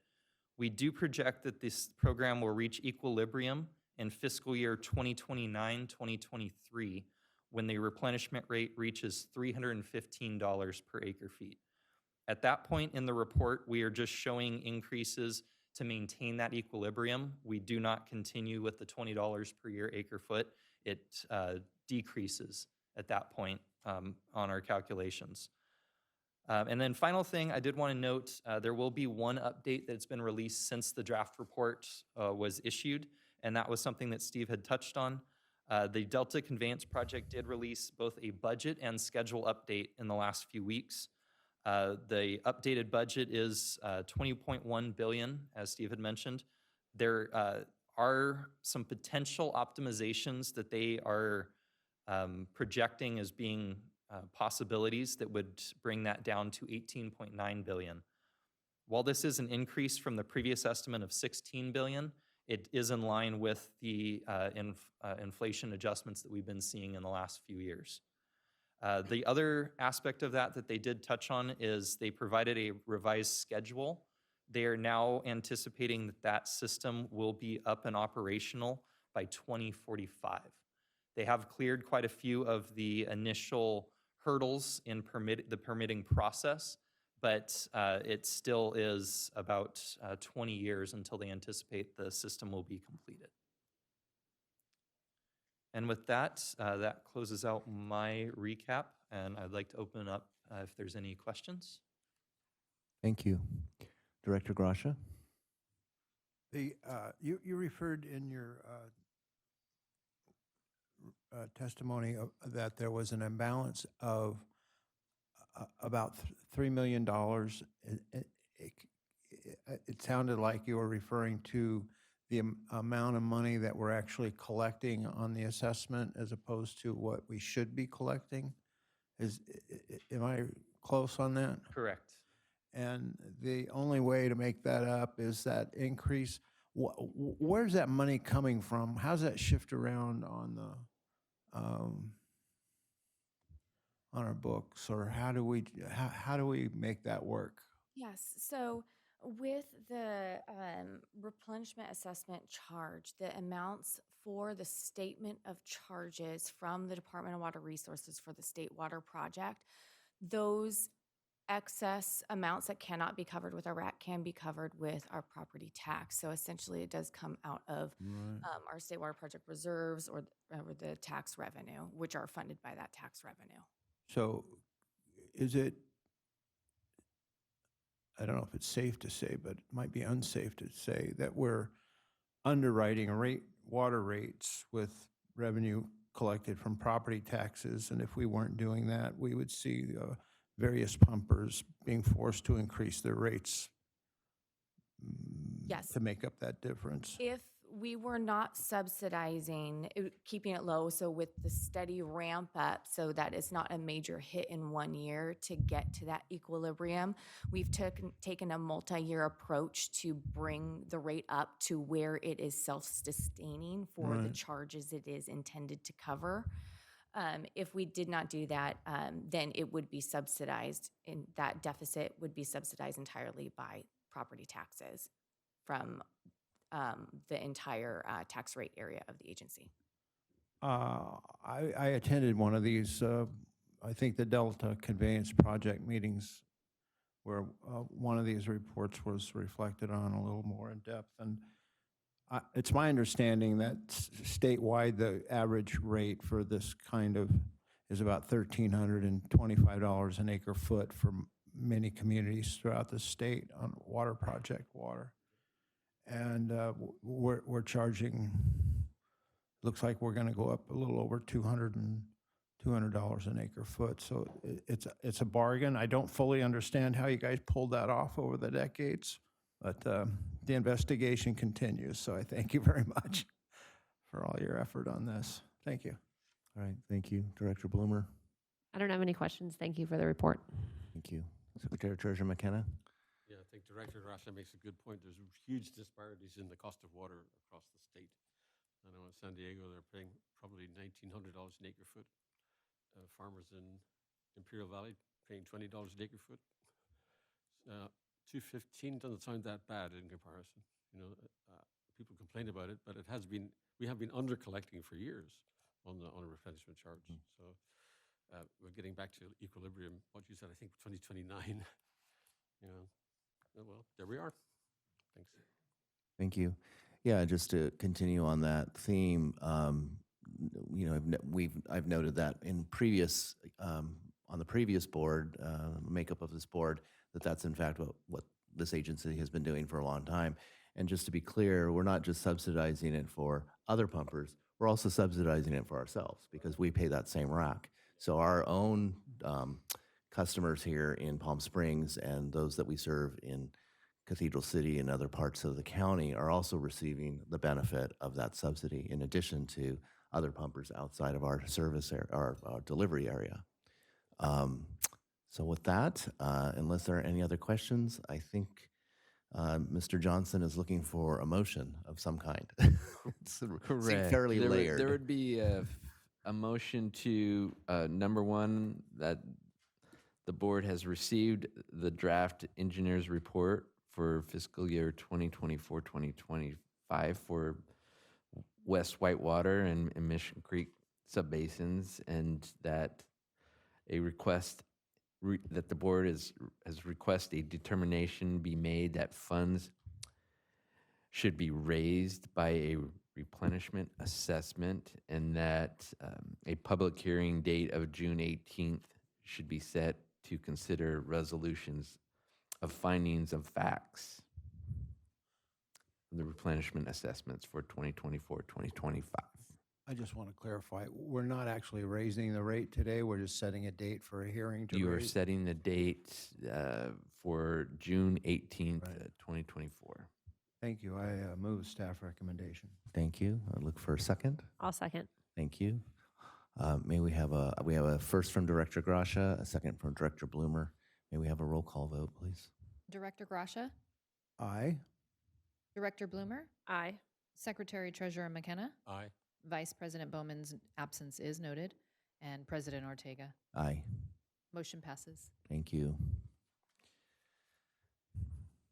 we do project that this program will reach equilibrium in fiscal year 2029-2023 when the replenishment rate reaches $315 per acre feet. At that point in the report, we are just showing increases to maintain that equilibrium. We do not continue with the $20 per year acre foot. It decreases at that point on our calculations. And then final thing, I did want to note, there will be one update that's been released since the draft report was issued, and that was something that Steve had touched on. The Delta Conveyance Project did release both a budget and schedule update in the last few weeks. The updated budget is $20.1 billion, as Steve had mentioned. There are some potential optimizations that they are projecting as being possibilities that would bring that down to $18.9 billion. While this is an increase from the previous estimate of $16 billion, it is in line with the inflation adjustments that we've been seeing in the last few years. The other aspect of that they did touch on is they provided a revised schedule. They are now anticipating that that system will be up and operational by 2045. They have cleared quite a few of the initial hurdles in the permitting process. but it still is about 20 years until they anticipate the system will be completed. And with that, that closes out my recap, and I'd like to open up if there's any questions. Thank you. Director Gracia? You referred in your testimony that there was an imbalance of about $3 million. It sounded like you were referring to the amount of money that we're actually collecting on the assessment as opposed to what we should be collecting. Am I close on that? Correct. And the only way to make that up is that increase. Where's that money coming from? How's that shift around on the on our books, or how do we make that work? Yes, so with the replenishment assessment charge, the amounts for the statement of charges from the Department of Water Resources for the State Water Project, those excess amounts that cannot be covered with our RAC can be covered with our property tax. So essentially it does come out of our State Water Project reserves or the tax revenue, which are funded by that tax revenue. So is it, I don't know if it's safe to say, but it might be unsafe to say that we're underwriting water rates with revenue collected from property taxes, and if we weren't doing that, we would see various pumpers being forced to increase their rates Yes. to make up that difference. If we were not subsidizing, keeping it low, so with the steady ramp up so that it's not a major hit in 1 year to get to that equilibrium, we've taken a multi-year approach to bring the rate up to where it is self-sustaining for the charges it is intended to cover. If we did not do that, then it would be subsidized, and that deficit would be subsidized entirely by property taxes from the entire tax rate area of the agency. I attended one of these, I think the Delta Conveyance Project meetings, where one of these reports was reflected on a little more in depth. And it's my understanding that statewide, the average rate for this kind of is about $1,325 an acre foot for many communities throughout the state on water project water. And we're charging, looks like we're going to go up a little over $200 an acre foot. So it's a bargain. I don't fully understand how you guys pulled that off over the decades, but the investigation continues. So I thank you very much for all your effort on this. Thank you. All right, thank you. Director Bloomer? I don't have any questions. Thank you for the report. Thank you. Secretary Treasurer McKenna? Yeah, I think Director Rasha makes a good point. There's huge disparities in the cost of water across the state. I know in San Diego, they're paying probably $1,900 an acre foot. Farmers in Imperial Valley paying $20 an acre foot. $215 doesn't sound that bad in comparison. You know, people complain about it, but we have been under collecting for years on a replenishment charge. So we're getting back to equilibrium. What you said, I think 2029. You know, well, there we are. Thanks. Thank you. Yeah, just to continue on that theme, you know, I've noted that in previous on the previous board, makeup of this board, that's in fact what this agency has been doing for a long time. And just to be clear, we're not just subsidizing it for other pumpers, we're also subsidizing it for ourselves because we pay that same rack. So our own customers here in Palm Springs and those that we serve in Cathedral City and other parts of the county are also receiving the benefit of that subsidy in addition to other pumpers outside of our service area, our delivery area. So with that, unless there are any other questions, I think Mr. Johnson is looking for a motion of some kind. It's Correct. fairly layered. There would be a motion to, number one, that the board has received the draft engineer's report for fiscal year 2024-2025 for West Whitewater and Mission Creek subbasins, and that a request that the board has requested a determination be made that funds should be raised by a replenishment assessment, and that a public hearing date of June 18th should be set to consider resolutions of findings of facts, the replenishment assessments for 2024, 2025. I just want to clarify, we're not actually raising the rate today, we're just setting a date for a hearing to You are raise. setting the date for June 18th, Right. 2024. Thank you. I move staff recommendation. Thank you. I look for a second. I'll second. Thank you. May we have a first from Director Gracia, a second from Director Bloomer. May we have a roll call vote, please? Director Gracia, Aye. Director Bloomer, Aye. Secretary Treasurer McKenna, Aye. Vice President Bowman's absence is noted, and President Ortega. Aye. Motion passes. Thank you.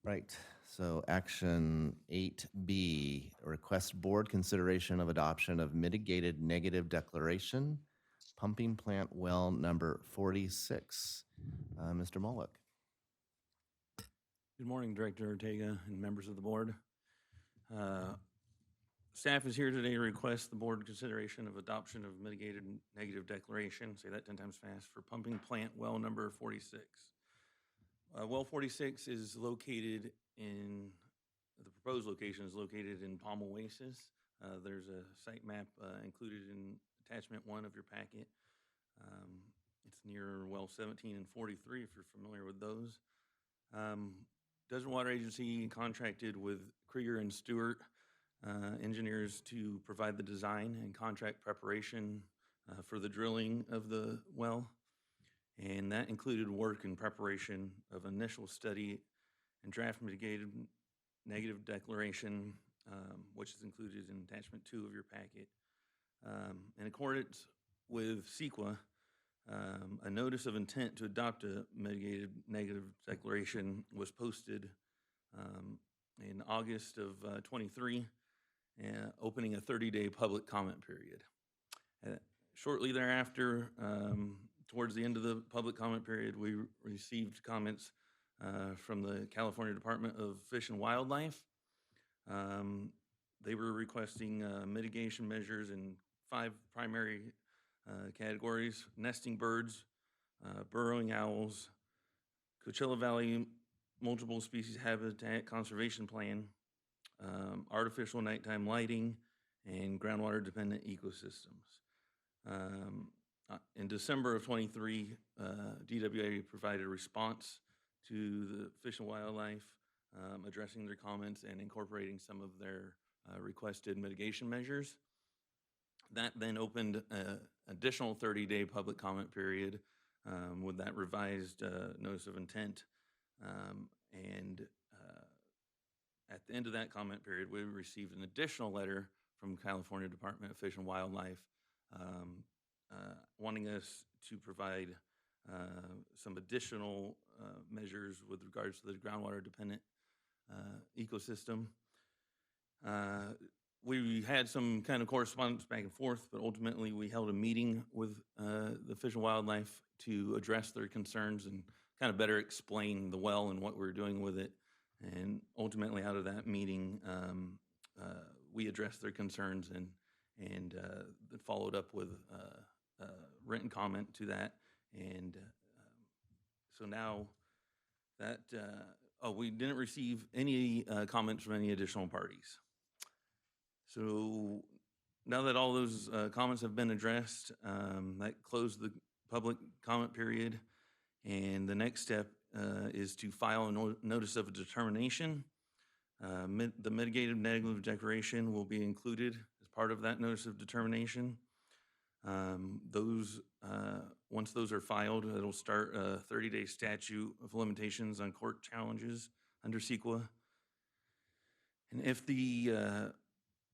Right, so action 8B, request board consideration of adoption of mitigated negative declaration, pumping plant well number 46. Mr. Mullock. Good morning, Director Ortega and members of the board. Staff is here today to request the board consideration of adoption of mitigated negative declaration, say that 10 times fast, for pumping plant well number 46. Well 46 is located in, the proposed location is located in Palm Oasis. There's a site map included in attachment 1 of your packet. It's near well 17 and 43, if you're familiar with those. Desert Water Agency contracted with Krieger and Stewart engineers to provide the design and contract preparation for the drilling of the well. And that included work in preparation of initial study and draft mitigated negative declaration, which is included in attachment 2 of your packet. In accordance with CEQA, a notice of intent to adopt a mitigated negative declaration was posted in August of 23, opening a 30-day public comment period. Shortly thereafter, towards the end of the public comment period, we received comments from the California Department of Fish and Wildlife. They were requesting mitigation measures in 5 primary categories: nesting birds, burrowing owls, Coachella Valley multiple species habitat conservation plan, artificial nighttime lighting, and groundwater dependent ecosystems. In December of 23, DWA provided a response to the Fish and Wildlife, addressing their comments and incorporating some of their requested mitigation measures. That then opened an additional 30-day public comment period with that revised notice of intent. At the end of that comment period, we received an additional letter from California Department of Fish and Wildlife wanting us to provide some additional measures with regards to the groundwater dependent ecosystem. We had some kind of correspondence back and forth, but ultimately we held a meeting with the Fish and Wildlife to address their concerns and kind of better explain the well and what we're doing with it. And ultimately out of that meeting, we addressed their concerns and followed up with written comment to that. And so now that, we didn't receive any comments from any additional parties. So now that all those comments have been addressed, that closed the public comment period. And the next step is to file a notice of a determination. The mitigated negative declaration will be included as part of that notice of determination. Once those are filed, it'll start a 30-day statute of limitations on court challenges under CEQA. And if the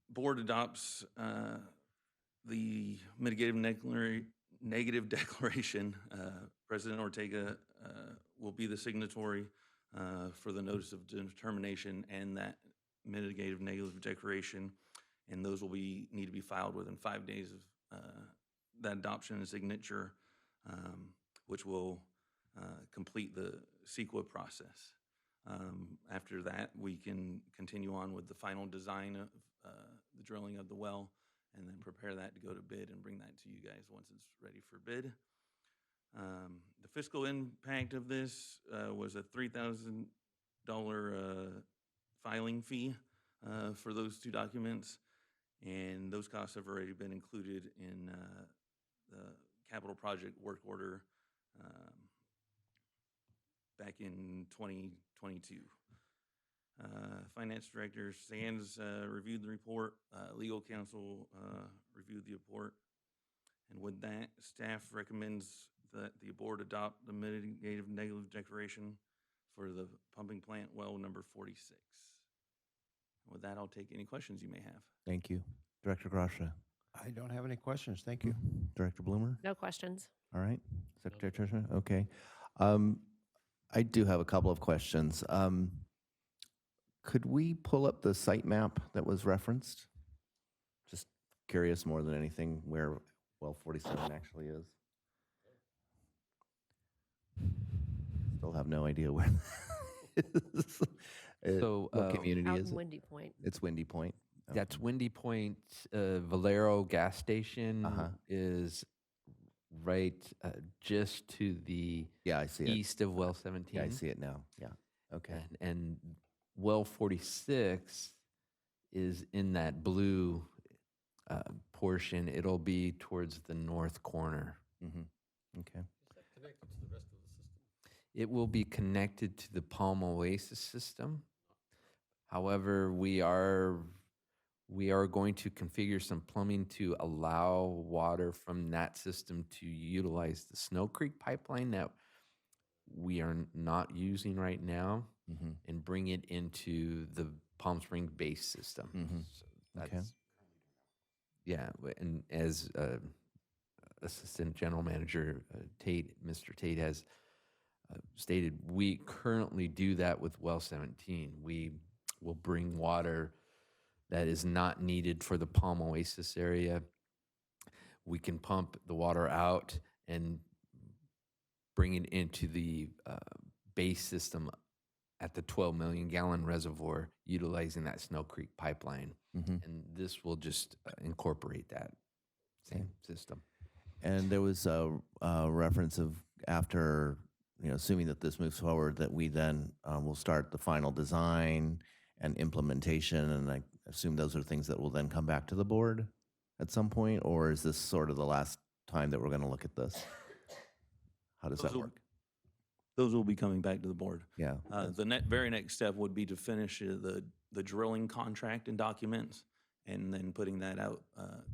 board adopts the mitigated negative declaration, President Ortega will be the signatory for the notice of determination and that mitigated negative declaration, and those will need to be filed within 5 days of that adoption and signature, which will complete the CEQA process. After that, we can continue on with the final design of the drilling of the well, and then prepare that to go to bid and bring that to you guys once it's ready for bid. The fiscal impact of this was a $3,000 filing fee for those two documents, and those costs have already been included in the capital project work order back in 2022. Finance Director Sands reviewed the report. Legal counsel reviewed the report. And with that, staff recommends that the board adopt the mitigative negative declaration for the pumping plant well number 46. With that, I'll take any questions you may have. Thank you. Director Grasha. I don't have any questions. Thank you. Director Bloomer? No questions. All right. Secretary Treasurer? Okay. I do have a couple of questions. Could we pull up the site map that was referenced? Just curious more than anything where well 47 actually is. Still have no idea where that is. So, what community Out is in it? Windy Point. It's Windy Point. That's Windy Point. Valero gas station is right just to the Yeah, I see it. east of well 17. Yeah, I see it now. Yeah. Okay. And well 46 is in that blue portion. It'll be towards the north corner. Okay. Is that connected to the rest of the system? It will be connected to the Palm Oasis system. However, we are going to configure some plumbing to allow water from that system to utilize the Snow Creek pipeline that we are not using right now and bring it into the Palm Springs base system. So that's, Okay. Yeah, and as Assistant General Manager Mr. Tate has stated, we currently do that with well 17. We will bring water that is not needed for the Palm Oasis area. We can pump the water out and bring it into the base system at the 12 million gallon reservoir utilizing that Snow Creek pipeline. And this will just incorporate that same system. And there was a reference of after, assuming that this moves forward, that we then will start the final design and implementation, and I assume those are things that will then come back to the board at some point, or is this sort of the last time that we're going to look at this? How does that work? Those will be coming back to the board. Yeah. The very next step would be to finish the drilling contract and documents, and then putting that out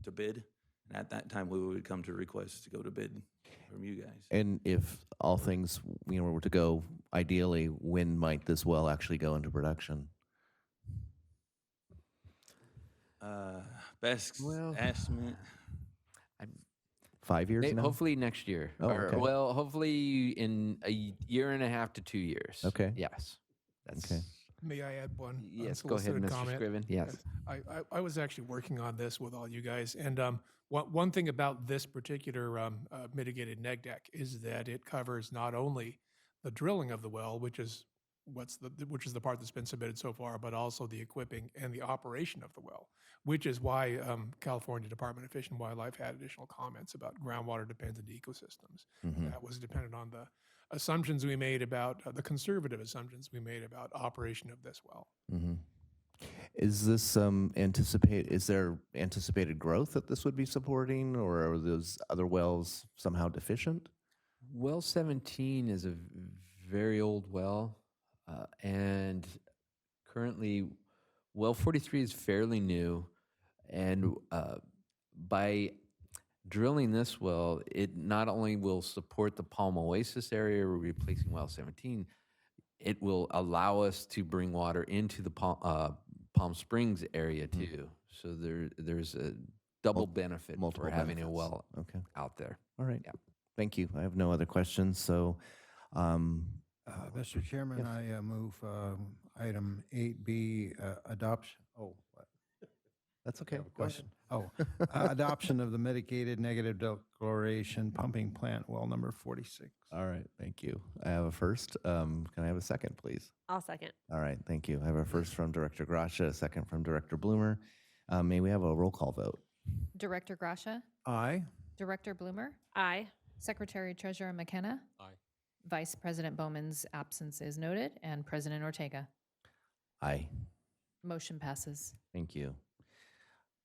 to bid. And at that time, we would come to request to go to bid from you guys. And if all things were to go ideally, when might this well actually go into production? Best estimate. 5 years now? Hopefully next year. Oh, okay. Well, hopefully in a year and a half to 2 years. Okay. Yes. That's Okay. May I add one? Yes, go ahead, unsolicited Mr. comment? Scriven. Yes. I was actually working on this with all you guys, and one thing about this particular mitigated neg deck is that it covers not only the drilling of the well, which is the part that's been submitted so far, but also the equipping and the operation of the well, which is why California Department of Fish and Wildlife had additional comments about groundwater dependent ecosystems. That was dependent on the assumptions we made about the conservative assumptions we made about operation of this well. Is this is there anticipated growth that this would be supporting, or are those other wells somehow deficient? Well 17 is a very old well, and currently well 43 is fairly new, and by drilling this well, it not only will support the Palm Oasis area, we're replacing well 17, it will allow us to bring water into the Palm Springs area too. So there's a double benefit for having benefits. a well Okay. out there. All right. Yeah. Thank you. I have no other questions. So, Mr. Chairman, I move item 8B adoption. Oh, what? That's okay. have a Go ahead. question. Oh, adoption of the mitigated negative declaration pumping plant well number 46. All right, thank you. I have a first. Can I have a second, please? I'll second. All right, thank you. I have a first from Director Gracia, a second from Director Bloomer. May we have a roll call vote? Director Gracia, Aye. Director Bloomer, Aye. Secretary Treasurer McKenna, Aye. Vice President Bowman's absence is noted, and President Ortega. Aye. Motion passes. Thank you.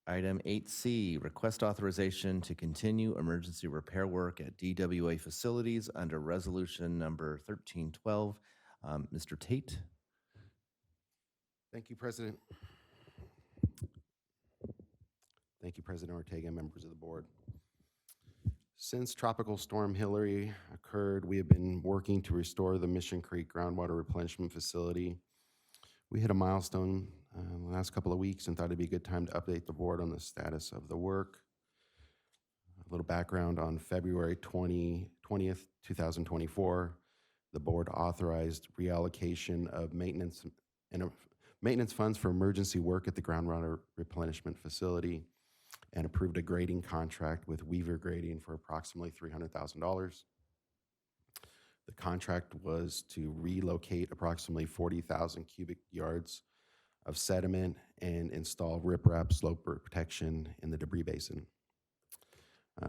Item 8C, request authorization to continue emergency repair work at DWA facilities under resolution number 1312. Mr. Tate? Thank you, President. Thank you, President Ortega, members of the board. Since Tropical Storm Hillary occurred, we have been working to restore the Mission Creek groundwater replenishment facility. We hit a milestone in the last couple of weeks and thought it'd be a good time to update the board on the status of the work. A little background: on February 20th, 2024, the board authorized reallocation of maintenance funds for emergency work at the groundwater replenishment facility and approved a grading contract with Weaver Grading for approximately $300,000. The contract was to relocate approximately 40,000 cubic yards of sediment and install riprap slope protection in the debris basin.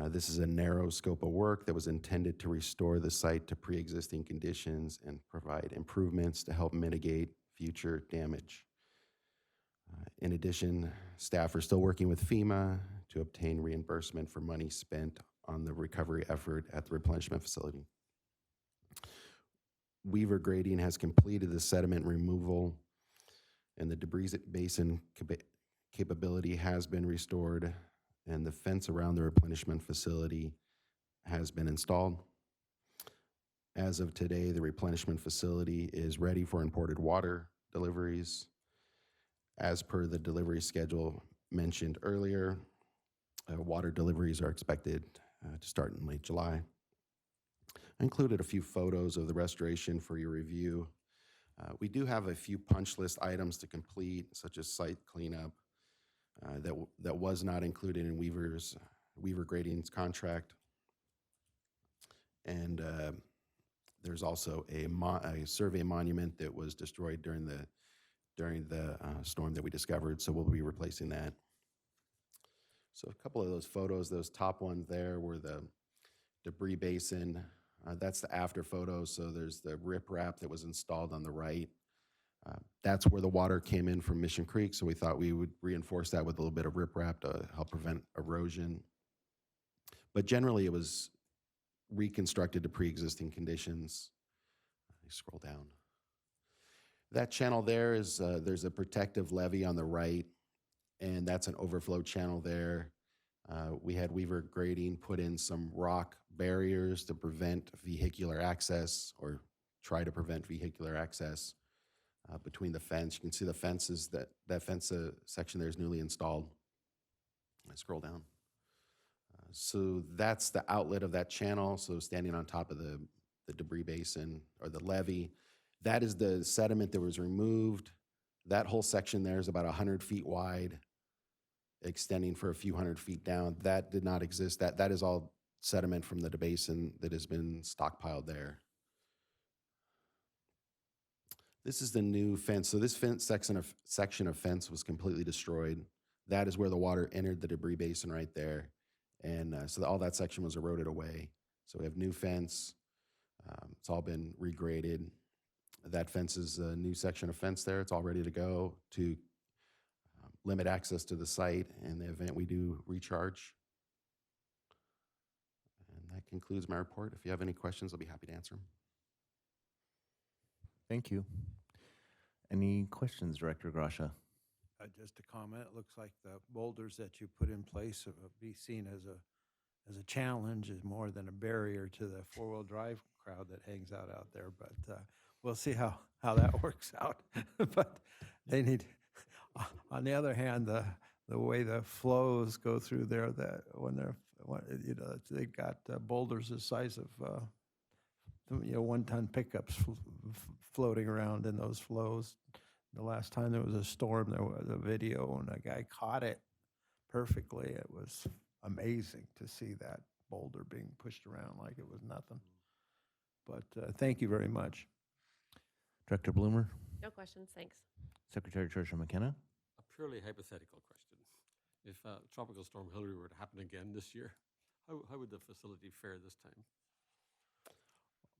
This is a narrow scope of work that was intended to restore the site to pre-existing conditions and provide improvements to help mitigate future damage. In addition, staff are still working with FEMA to obtain reimbursement for money spent on the recovery effort at the replenishment facility. Weaver Grading has completed the sediment removal, and the debris basin capability has been restored, and the fence around the replenishment facility has been installed. As of today, the replenishment facility is ready for imported water deliveries. As per the delivery schedule mentioned earlier, water deliveries are expected to start in late July. I included a few photos of the restoration for your review. We do have a few punch list items to complete, such as site cleanup, that was not included in Weaver Grading's contract. And there's also a survey monument that was destroyed during the storm that we discovered, so we'll be replacing that. So a couple of those photos, those top ones there were the debris basin. That's the after photo, so there's the riprap that was installed on the right. That's where the water came in from Mission Creek, so we thought we would reinforce that with a little bit of riprap to help prevent erosion. But generally, it was reconstructed to pre-existing conditions. Scroll down. That channel there is, there's a protective levee on the right, and that's an overflow channel there. We had Weaver Grading put in some rock barriers to prevent vehicular access, or try to prevent vehicular access between the fence. You can see the fences, that fence section there is newly installed. I scroll down. So that's the outlet of that channel. So standing on top of the debris basin or the levee, that is the sediment that was removed. That whole section there is about 100 feet wide, extending for a few hundred feet down. That did not exist. That is all sediment from the basin that has been stockpiled there. This is the new fence. So this fence section of fence was completely destroyed. That is where the water entered the debris basin right there. And so all that section was eroded away. So we have new fence. It's all been regraded. That fence is a new section of fence there. It's all ready to go to limit access to the site in the event we do recharge. And that concludes my report. If you have any questions, I'll be happy to answer them. Thank you. Any questions, Director Gracia? Just a comment. It looks like the boulders that you put in place will be seen as a challenge, as more than a barrier to the four-wheel drive crowd that hangs out there. But we'll see how that works out. But they need. On the other hand, the way the flows go through there, that when they've got boulders the size of 1-ton pickups floating around in those flows. The last time there was a storm, there was a video, and a guy caught it perfectly. It was amazing to see that boulder being pushed around like it was nothing. But thank you very much. Director Bloomer, No questions, thanks. Secretary Treasurer McKenna. A purely hypothetical question. If Tropical Storm Hillary were to happen again this year, how would the facility fare this time?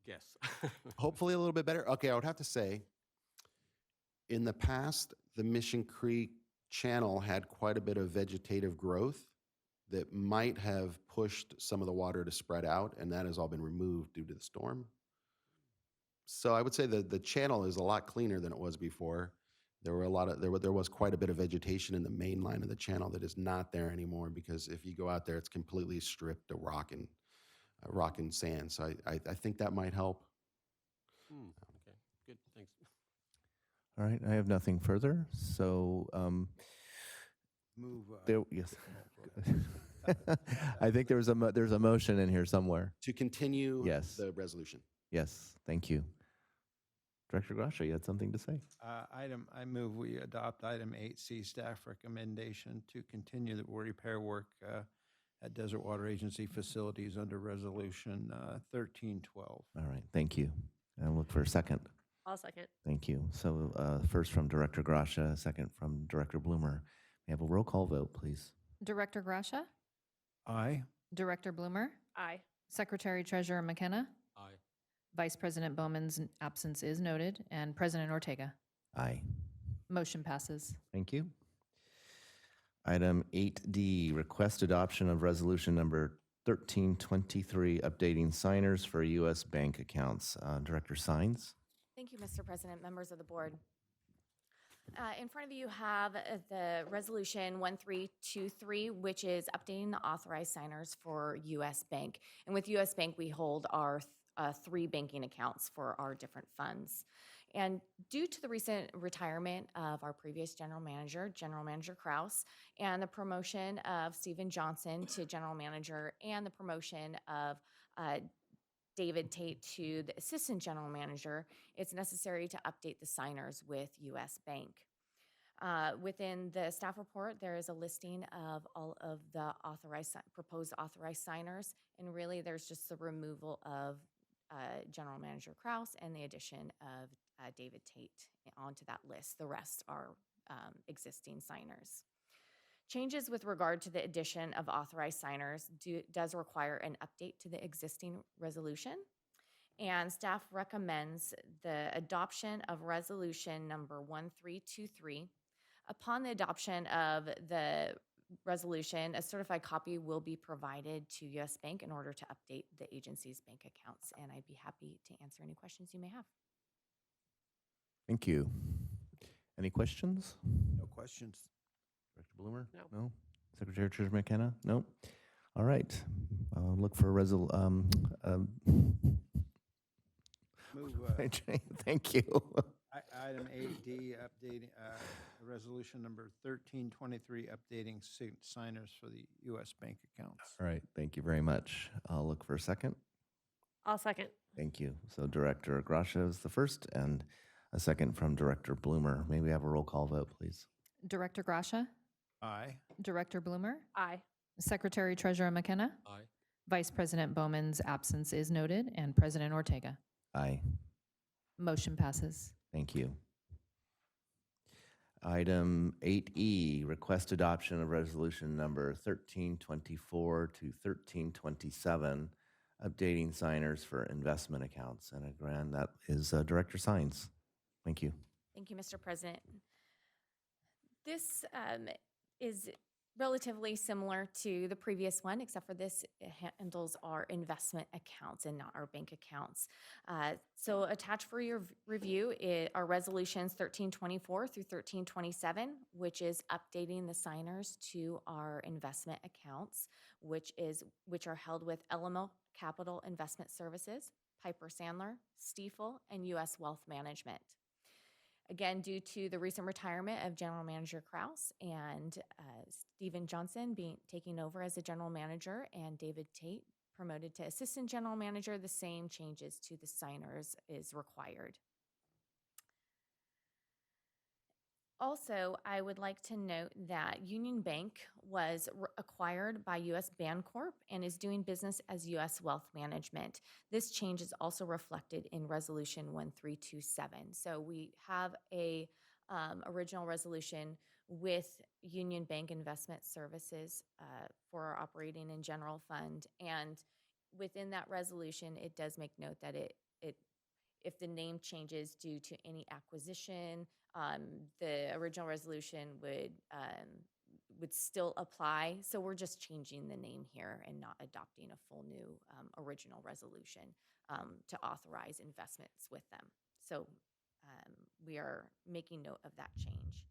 Guess. Hopefully a little bit better. Okay, I would have to say, in the past, the Mission Creek channel had quite a bit of vegetative growth that might have pushed some of the water to spread out, and that has all been removed due to the storm. So I would say that the channel is a lot cleaner than it was before. There was quite a bit of vegetation in the main line of the channel that is not there anymore, because if you go out there, it's completely stripped to rock and sand. So I think that might help. Okay, good, thanks. All right, I have nothing further. So Move. yes. I think there's a motion in here somewhere. To continue Yes. the resolution. Yes, thank you. Director Grasha, you had something to say? I move we adopt item 8C, staff recommendation to continue the repair work at Desert Water Agency facilities under resolution 1312. All right, thank you. And I'll look for a second. I'll second. Thank you. So first from Director Grasha, second from Director Bloomer. May I have a roll call vote, please? Director Grasha, Aye. Director Bloomer, Aye. Secretary Treasurer McKenna, Aye. Vice President Bowman's absence is noted, and President Ortega. Aye. Motion passes. Thank you. Item 8D, request adoption of resolution number 1323, updating signers for U.S. bank accounts. Director Sines? Thank you, Mr. President, members of the board. In front of you have the resolution 1323, which is updating the authorized signers for U.S. Bank. And with U.S. Bank, we hold our 3 banking accounts for our different funds. And due to the recent retirement of our previous General Manager Kraus, and the promotion of Stephen Johnson to General Manager, and the promotion of David Tate to the Assistant General Manager, it's necessary to update the signers with U.S. Bank. Within the staff report, there is a listing of all of the proposed authorized signers, and really there's just the removal of General Manager Kraus and the addition of David Tate onto that list. The rest are existing signers. Changes with regard to the addition of authorized signers does require an update to the existing resolution, and staff recommends the adoption of resolution number 1323. Upon the adoption of the resolution, a certified copy will be provided to U.S. Bank in order to update the agency's bank accounts, and I'd be happy to answer any questions you may have. Thank you. Any questions? No questions. Director Bloomer? No. Secretary Treasurer McKenna? No. All right. Look for a Move Thank you. item 8D, updating resolution number 1323, updating signers for the U.S. Bank accounts. All right. Thank you very much. I'll look for a second. I'll second. Thank you. So Director Grasha is the first, and a second from Director Bloomer. May we have a roll call vote, please? Director Grasha, Aye. Director Bloomer, Aye. Secretary Treasurer McKenna, Aye. Vice President Bowman's absence is noted, and President Ortega. Aye. Motion passes. Thank you. Item 8E, request adoption of resolution number 1324 to 1327, updating signers for investment accounts. And again, that is Director Sines. Thank you. Thank you, Mr. President. This is relatively similar to the previous one, except for this handles our investment accounts and not our bank accounts. So attached for your review are resolutions 1324 through 1327, which is updating the signers to our investment accounts, which are held with LML Capital Investment Services, Piper Sandler, Stifel, and U.S. Wealth Management. Again, due to the recent retirement of General Manager Kraus and Stephen Johnson taking over as a General Manager, and David Tate promoted to Assistant General Manager, the same changes to the signers is required. Also, I would like to note that Union Bank was acquired by U.S. Bancorp and is doing business as U.S. Wealth Management. This change is also reflected in Resolution 1327. So we have a original resolution with Union Bank Investment Services for our operating and general fund. And within that resolution, it does make note that if the name changes due to any acquisition, the original resolution would still apply. So we're just changing the name here and not adopting a full new original resolution to authorize investments with them. So we are making note of that change.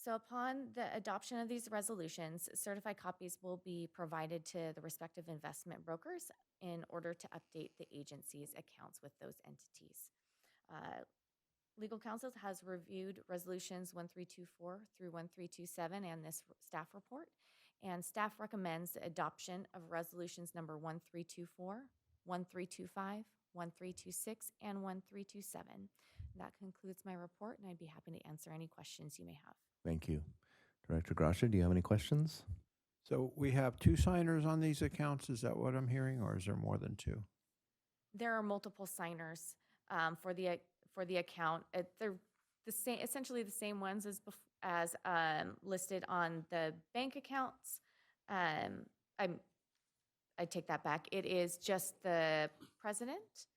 So upon the adoption of these resolutions, certified copies will be provided to the respective investment brokers in order to update the agency's accounts with those entities. Legal counsel has reviewed resolutions 1324 through 1327 and this staff report, and staff recommends the adoption of resolutions number 1324, 1325, 1326, and 1327. That concludes my report, and I'd be happy to answer any questions you may have. Thank you. Director Gracia, do you have any questions? So we have 2 signers on these accounts, is that what I'm hearing, or is there more than 2? There are multiple signers for the account. They're the same, essentially the same ones as listed on the bank accounts. I take that back. It is just the president,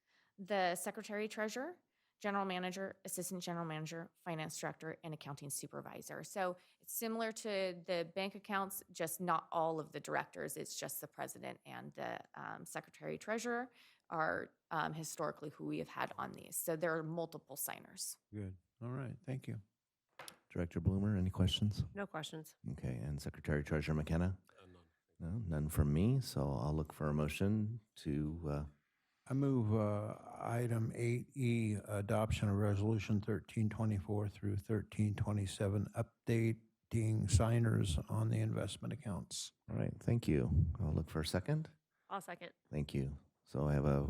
the secretary treasurer, general manager, assistant general manager, finance director, and accounting supervisor. So it's similar to the bank accounts, just not all of the directors. It's just the president and the secretary treasurer are historically who we have had on these. So there are multiple signers. Good. All right. Thank you. Director Bloomer, any questions? No questions. Okay, and Secretary Treasurer McKenna? None. No, none from me, so I'll look for a motion to, I move item 8E, adoption of resolution 1324 through 1327, updating signers on the investment accounts. all right, thank you. I'll look for a second. I'll second. Thank you. So I have a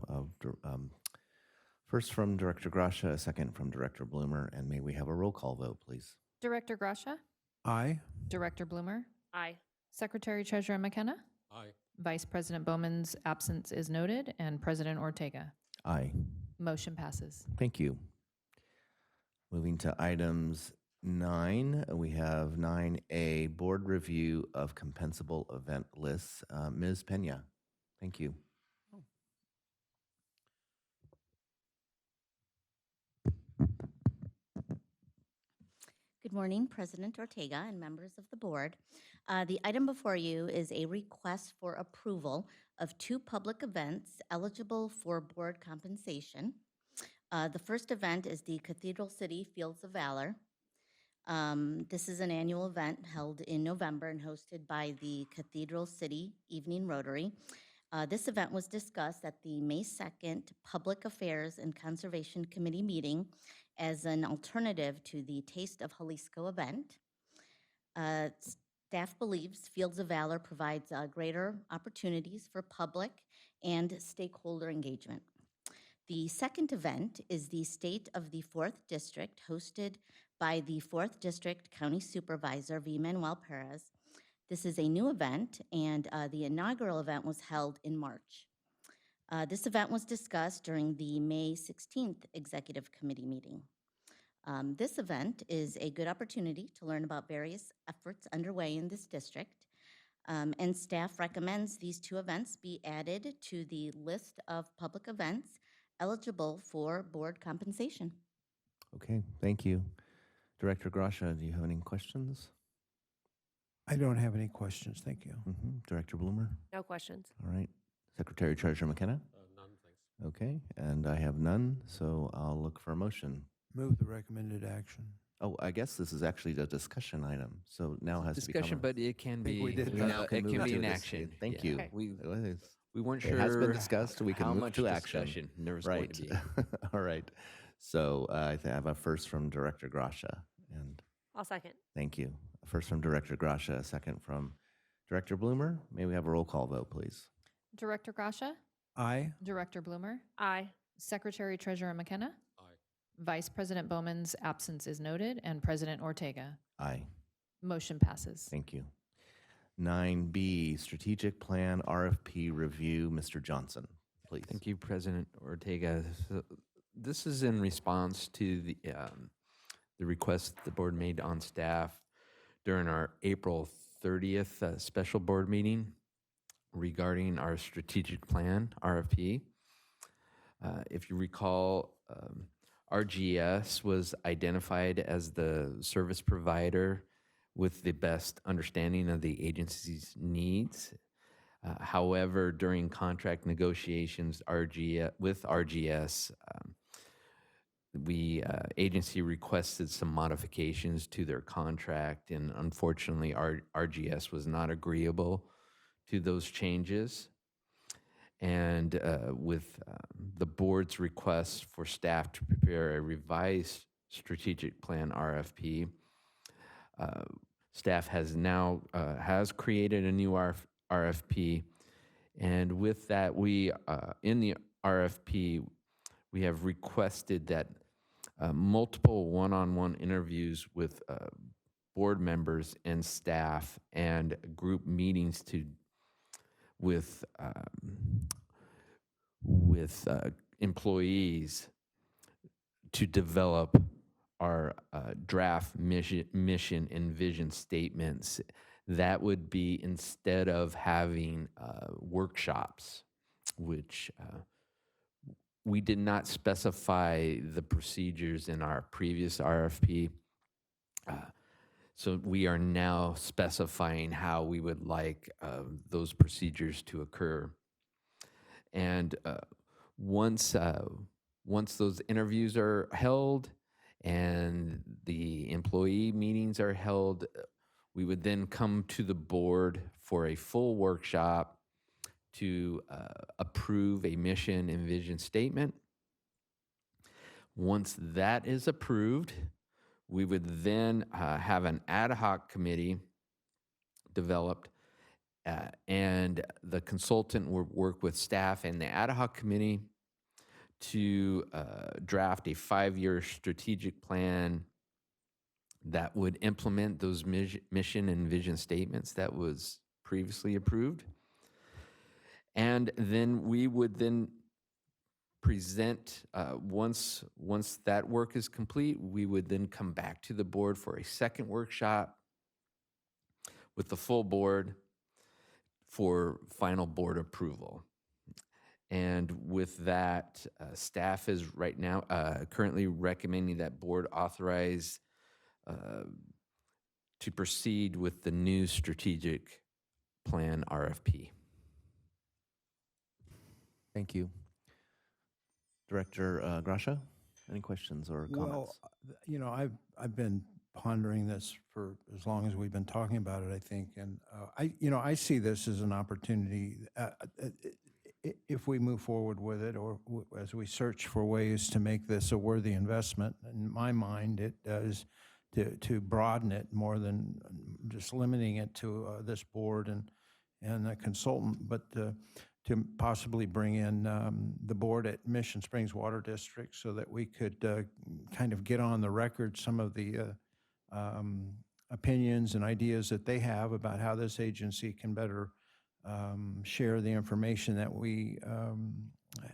first from Director Gracia, a second from Director Bloomer, and may we have a roll call vote, please? Director Gracia, Aye. Director Bloomer, Aye. Secretary Treasurer McKenna, Aye. Vice President Bowman's absence is noted, and President Ortega. Aye. Motion passes. Thank you. Moving to items 9, we have 9A, Board Review of Compensable Event Lists. Ms. Pena, thank you. Good morning, President Ortega and members of the board. The item before you is a request for approval of 2 public events eligible for board compensation. The first event is the Cathedral City Fields of Valor. This is an annual event held in November and hosted by the Cathedral City Evening Rotary. This event was discussed at the May 2nd Public Affairs and Conservation Committee meeting as an alternative to the Taste of Jalisco event. Staff believes Fields of Valor provides greater opportunities for public and stakeholder engagement. The second event is the State of the 4th District, hosted by the 4th District County Supervisor V. Manuel Perez. This is a new event, and the inaugural event was held in March. This event was discussed during the May 16th Executive Committee meeting. This event is a good opportunity to learn about various efforts underway in this district, and staff recommends these 2 events be added to the list of public events eligible for board compensation. Okay, thank you. Director Gracia, do you have any questions? I don't have any questions. Thank you. Director Bloomer? No questions. All right. Secretary Treasurer McKenna? None, thanks. Okay, and I have none, so I'll look for a motion. Move the recommended action. Oh, I guess this is actually a discussion item, so now has to become. Discussion, but it can be, we did We now it can can move be to an this. action. Thank Yeah. you. Okay. We weren't sure. It has been discussed, we can how move much to action. discussion there was going Right. to be. All right. So I have a first from Director Gracia, and I'll second. thank you. A first from Director Gracia, a second from Director Bloomer. May we have a roll call vote, please? Director Gracia, Aye. Director Bloomer, Aye. Secretary Treasurer McKenna, Aye. Vice President Bowman's absence is noted, and President Ortega. Aye. Motion passes. Thank you. 9B, Strategic Plan RFP Review. Mr. Johnson, please. Thank you, President Ortega. So this is in response to the request the board made on staff during our April 30th special board meeting regarding our strategic plan RFP. If you recall, RGS was identified as the service provider with the best understanding of the agency's needs. However, during contract negotiations with RGS, agency requested some modifications to their contract, and unfortunately, RGS was not agreeable to those changes. And with the board's request for staff to prepare a revised strategic plan RFP, staff has now created a new RFP, and with that, we in the RFP we have requested that multiple one-on-one interviews with board members and staff and group meetings with employees to develop our draft mission and vision statements. That would be instead of having workshops, which we did not specify the procedures in our previous RFP. So we are now specifying how we would like those procedures to occur. And once those interviews are held and the employee meetings are held, we would then come to the board for a full workshop to approve a mission and vision statement. Once that is approved, we would then have an ad hoc committee developed, and the consultant would work with staff and the ad hoc committee to draft a 5-year strategic plan that would implement those mission and vision statements that was previously approved. And then we would then present, once that work is complete, we would then come back to the board for a second workshop with the full board for final board approval. And with that, staff is right now currently recommending that board authorize to proceed with the new strategic plan RFP. Thank you. Director Gracia, any questions or comments? Well, I've been pondering this for as long as we've been talking about it, I think, and I see this as an opportunity. If we move forward with it, or as we search for ways to make this a worthy investment, in my mind, it does to broaden it more than just limiting it to this board and a consultant, but to possibly bring in the board at Mission Springs Water District so that we could kind of get on the record some of the opinions and ideas that they have about how this agency can better share the information that we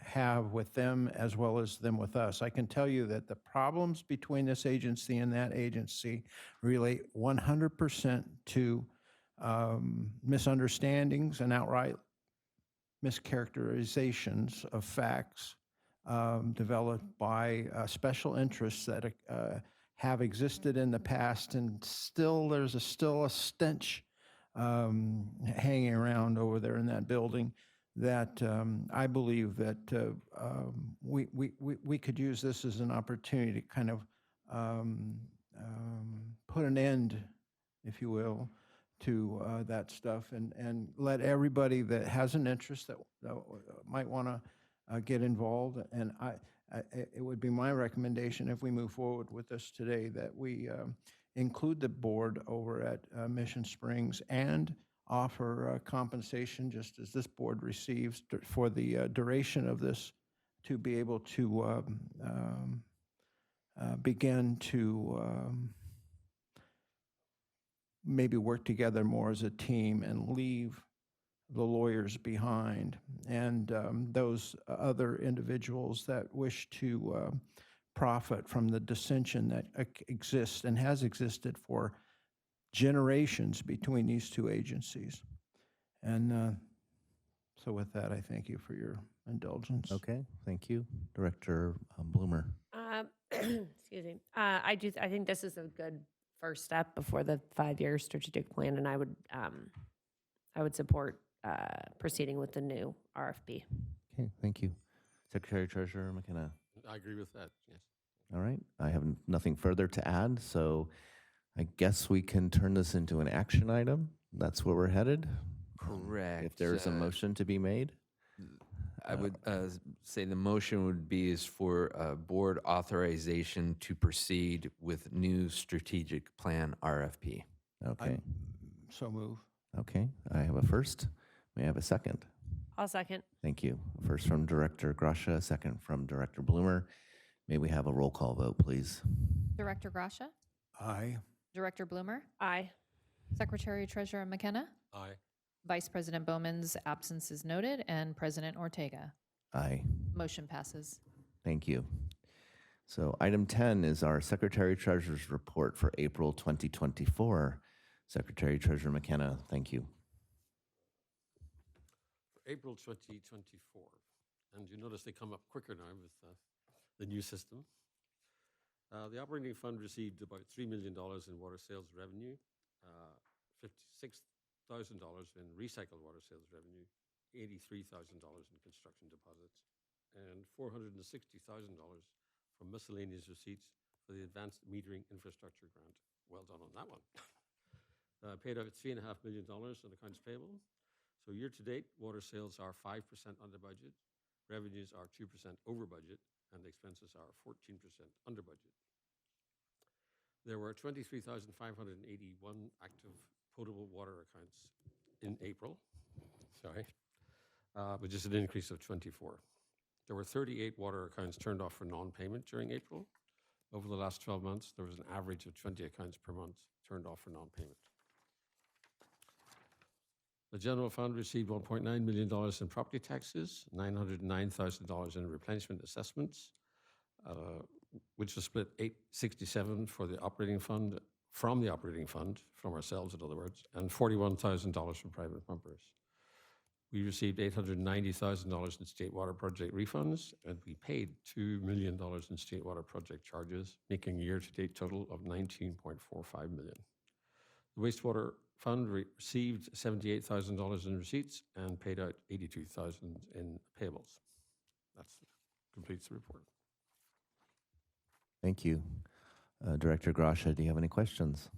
have with them as well as them with us. I can tell you that the problems between this agency and that agency relate 100% to misunderstandings and outright mischaracterizations of facts developed by special interests that have existed in the past, and there's still a stench hanging around over there in that building that I believe that we could use this as an opportunity to kind of put an end, if you will, to that stuff, and let everybody that has an interest that might want to get involved. And it would be my recommendation, if we move forward with this today, that we include the board over at Mission Springs and offer compensation, just as this board receives for the duration of this, to be able to begin to maybe work together more as a team and leave the lawyers behind and those other individuals that wish to profit from the dissension that exists and has existed for generations between these two agencies. And so with that, I thank you for your indulgence. Okay, thank you. Director Bloomer. Excuse me. I think this is a good first step before the 5-year strategic plan, and I would support proceeding with the new RFP. Okay, thank you. Secretary Treasurer McKenna. I agree with that, yes. All right, I have nothing further to add, so I guess we can turn this into an action item. That's where we're headed. Correct. If there's a motion to be made. I would say the motion would be is for board authorization to proceed with new strategic plan RFP. Okay. So move. Okay, I have a first. May I have a second? I'll second. Thank you. First from Director Grasha, second from Director Bloomer. May we have a roll call vote, please? Director Grasha, Aye. Director Bloomer, Aye. Secretary Treasurer McKenna, Aye. Vice President Bowman's absence is noted, and President Ortega. Aye. Motion passes. Thank you. So item 10 is our Secretary Treasurer's report for April 2024. Secretary Treasurer McKenna, thank you. April 2024. And you notice they come up quicker now with the new system. The operating fund received about $3 million in water sales revenue, $56,000 in recycled water sales revenue, $83,000 in construction deposits, and $460,000 from miscellaneous receipts for the advanced metering infrastructure grant. Well done on that one. Paid out $3.5 million in accounts payable. So year to date, water sales are 5% under budget, revenues are 2% over budget, and expenses are 14% under budget. There were 23,581 active potable water accounts in April, which is an increase of 24. There were 38 water accounts turned off for non-payment during April. Over the last 12 months, there was an average of 20 accounts per month turned off for non-payment. The general fund received $1.9 million in property taxes, $909,000 in replenishment assessments, which was split $867 for the operating fund, from ourselves, in other words, and $41,000 from private pumpers. We received $890,000 in state water project refunds, and we paid $2 million in state water project charges, making a year-to-date total of $19.45 million. The wastewater fund received $78,000 in receipts and paid out $82,000 in payables. That completes the report. Thank you. Director Grasha, do you have any questions?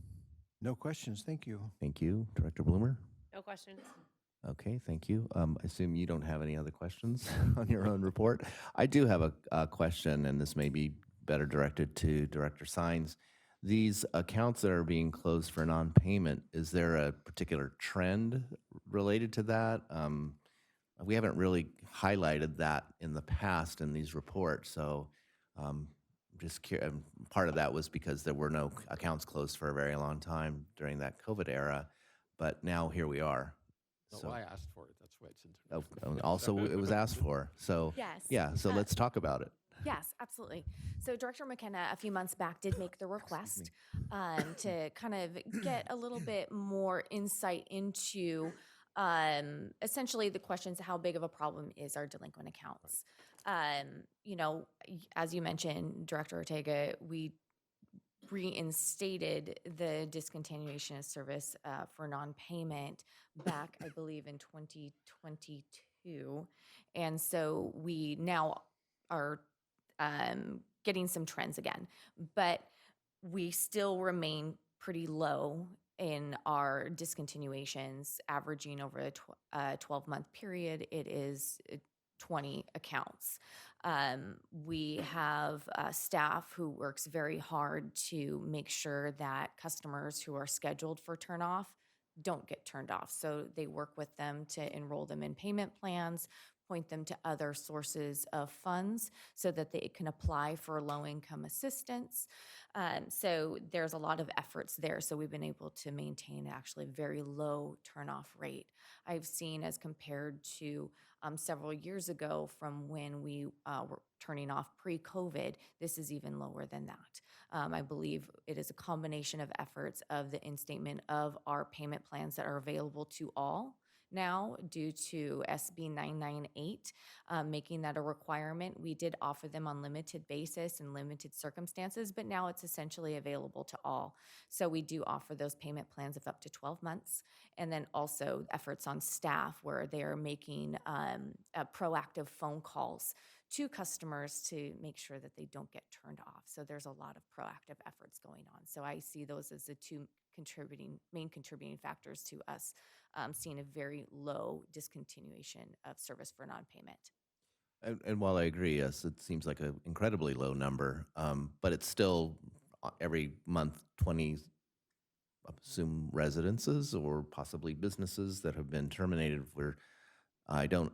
No questions. Thank you. Thank you. Director Bloomer? No questions. Okay, thank you. I assume you don't have any other questions on your own report. I do have a question, and this may be better directed to Director Sines. These accounts that are being closed for non-payment, is there a particular trend related to that? We haven't really highlighted that in the past in these reports, so just curious. Part of that was because there were no accounts closed for a very long time during that COVID era, but now here we are. So I asked for it. That's why it's in. Also, it was asked for. So Yes. yeah. So let's talk about it. Yes, absolutely. So Director McKenna, a few months back, did make the request to kind of get a little bit more insight into essentially the questions: how big of a problem is our delinquent accounts? As you mentioned, Director Ortega, we reinstated the discontinuation of service for non-payment back, I believe, in 2022. And so we now are getting some trends again, but we still remain pretty low in our discontinuations, averaging over a 12-month period. It is 20 accounts. We have staff who works very hard to make sure that customers who are scheduled for turn-off don't get turned off. So they work with them to enroll them in payment plans, point them to other sources of funds so that they can apply for low-income assistance. So there's a lot of efforts there. So we've been able to maintain actually a very low turnoff rate. I've seen as compared to several years ago from when we were turning off pre-COVID, this is even lower than that. I believe it is a combination of efforts of the instatement of our payment plans that are available to all now due to SB 998, making that a requirement. We did offer them on limited basis and limited circumstances, but now it's essentially available to all. So we do offer those payment plans of up to 12 months. And then also efforts on staff where they are making proactive phone calls to customers to make sure that they don't get turned off. So there's a lot of proactive efforts going on. So I see those as the two main contributing factors to us seeing a very low discontinuation of service for non-payment. And while I agree, yes, it seems like an incredibly low number, but it's still every month 20, I assume, residences or possibly businesses that have been terminated where I don't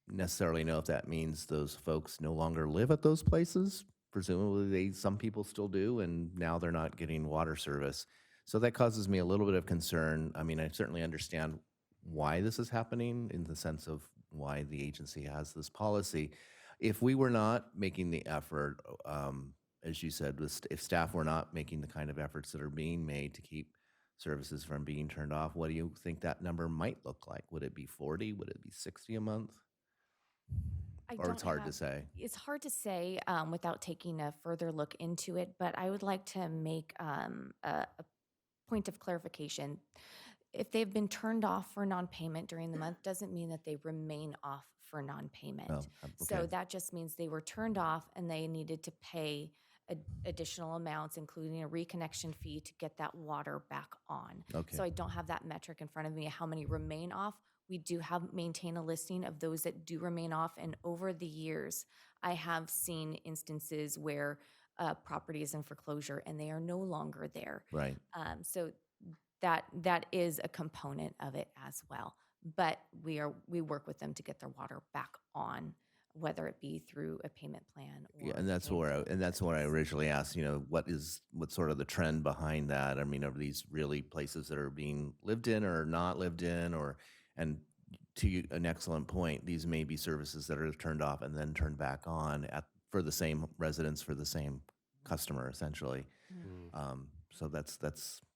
necessarily know if that means those folks no longer live at those places. Presumably some people still do, and now they're not getting water service. So that causes me a little bit of concern. I mean, I certainly understand why this is happening in the sense of why the agency has this policy. If we were not making the effort, as you said, if staff were not making the kind of efforts that are being made to keep services from being turned off, what do you think that number might look like? Would it be 40? Would it be 60 a month? Or it's hard to say? It's hard to say without taking a further look into it, but I would like to make a point of clarification. If they've been turned off for non-payment during the month, doesn't mean that they remain off for non-payment. Oh, So okay. that just means they were turned off and they needed to pay additional amounts, including a reconnection fee to get that water back on. Okay. So I don't have that metric in front of me, how many remain off. We do maintain a listing of those that do remain off. And over the years, I have seen instances where property is in foreclosure and they are no longer there. Right. So that is a component of it as well. But we work with them to get their water back on, whether it be through a payment plan. Or Yeah, and that's where I originally asked, what's sort of the trend behind that? I mean, are these really places that are being lived in or not lived in, and to an excellent point, these may be services that are turned off and then turned back on for the same residents, for the same customer, essentially. So that's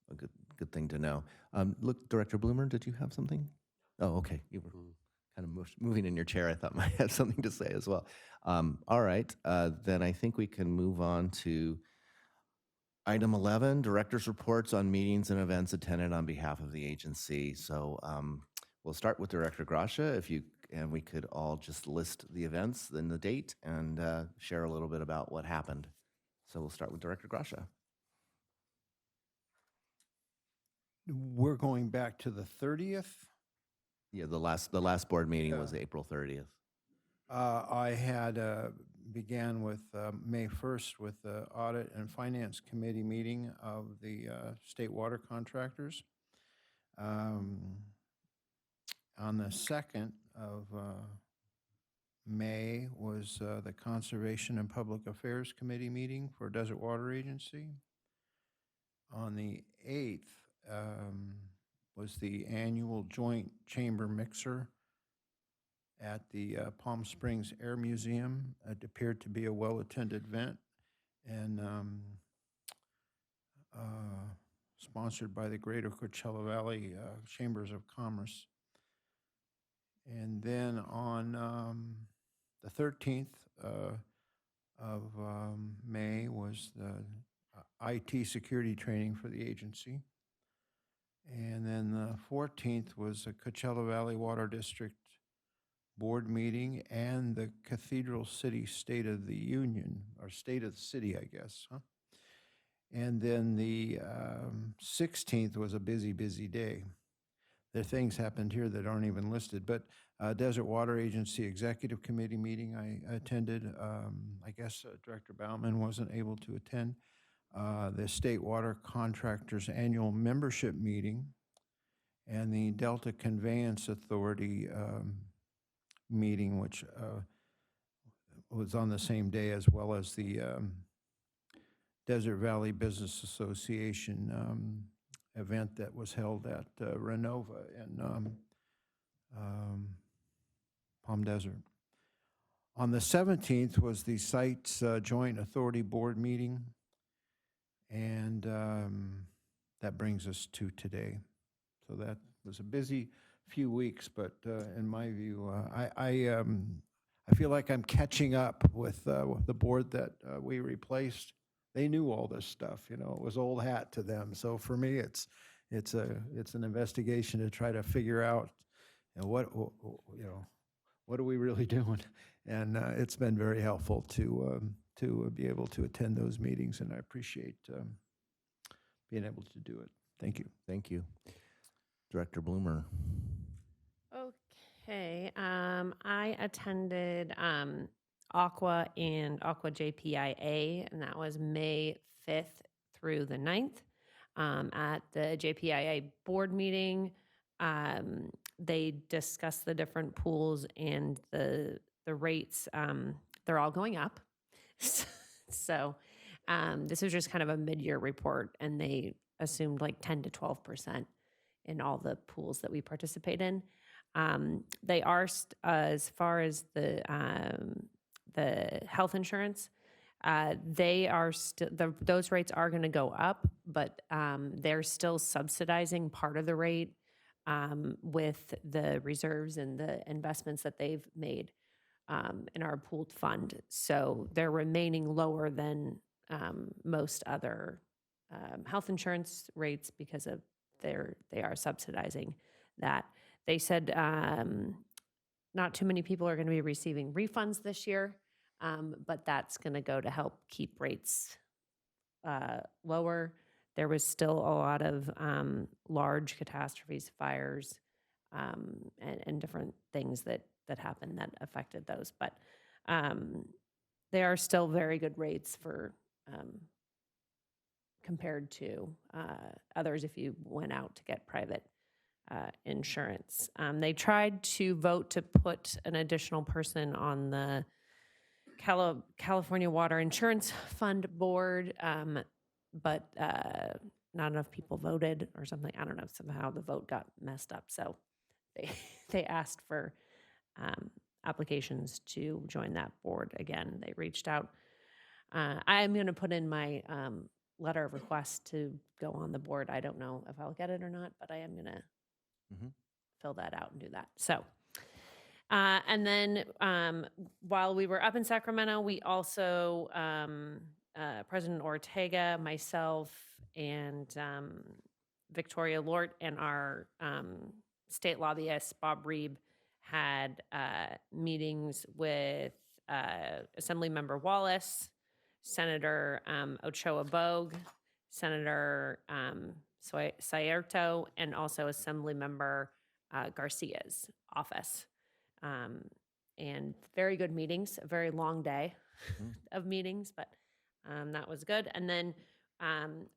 a good thing to know. Look, Director Bloomer, did you have something? Oh, okay. You were kind of moving in your chair. I thought might have something to say as well. All right, then I think we can move on to item 11, director's reports on meetings and events attended on behalf of the agency. So we'll start with Director Gracia, and we could all just list the events and the date and share a little bit about what happened. So we'll start with Director Gracia. We're going back to the 30th. Yeah, the last board meeting was April 30th. I had began with May 1st with the Audit and Finance Committee meeting of the state water contractors. On the 2nd of May was the Conservation and Public Affairs Committee meeting for Desert Water Agency. On the 8th was the annual joint chamber mixer at the Palm Springs Air Museum. It appeared to be a well-attended event and sponsored by the Greater Coachella Valley Chambers of Commerce. And then on the 13th of May was the IT security training for the agency. And then the 14th was a Coachella Valley Water District board meeting and the Cathedral City State of the Union, or State of the City, I guess. Huh? And then the 16th was a busy day. There are things happened here that aren't even listed, but Desert Water Agency Executive Committee meeting I attended. I guess Director Baumann wasn't able to attend. The State Water Contractors Annual Membership Meeting, and the Delta Conveyance Authority meeting, which was on the same day as well as the Desert Valley Business Association event that was held at Renova in Palm Desert. On the 17th was the Sites Joint Authority Board meeting, and that brings us to today. So that was a busy few weeks, but in my view, I feel like I'm catching up with the board that we replaced. They knew all this stuff, you know, it was old hat to them. So for me, it's an investigation to try to figure out, you know, what are we really doing? And it's been very helpful to be able to attend those meetings, and I appreciate being able to do it. Thank you. Thank you. Director Bloomer. Okay, I attended Aqua and Aqua JPIA, and that was May 5th through the 9th. At the JPIA board meeting, they discussed the different pools and the rates. They're all going up. So this was just kind of a mid-year report, and they assumed like 10 to 12% in all the pools that we participate in. They are, as far as the health insurance, they are still, those rates are going to go up, but they're still subsidizing part of the rate with the reserves and the investments that they've made in our pooled fund. So they're remaining lower than most other health insurance rates because of they are subsidizing that. They said not too many people are going to be receiving refunds this year, but that's going to go to help keep rates lower. There was still a lot of large catastrophes, fires, and different things that happened that affected those. But they are still very good rates for compared to others if you went out to get private insurance. They tried to vote to put an additional person on the California Water Insurance Fund board, but not enough people voted or something. I don't know, somehow the vote got messed up. So they asked for applications to join that board again. They reached out. I'm going to put in my letter of request to go on the board. I don't know if I'll get it or not, but I am going to fill that out and do that. So, and then while we were up in Sacramento, we also, President Ortega, myself, and Victoria Lort and our state lobbyist, Bob Reeb, had meetings with Assemblymember Wallace, Senator Ochoa Bogue, Senator Sayerto, and also Assemblymember Garcia's office. And very good meetings, a very long day of meetings, but that was good. And then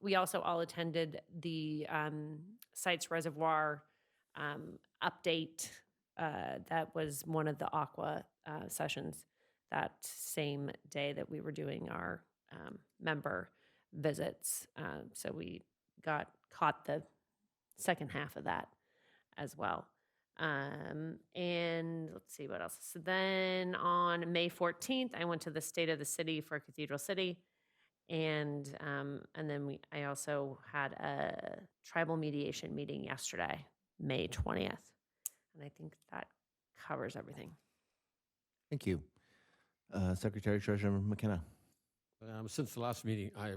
we also all attended the Sites Reservoir update. That was one of the Aqua sessions that same day that we were doing our member visits. So we caught the second half of that as well. And let's see what else. So then on May 14th, I went to the State of the City for Cathedral City. And then I also had a tribal mediation meeting yesterday, May 20th. And I think that covers everything. Thank you. Secretary Treasurer McKenna. Since the last meeting, I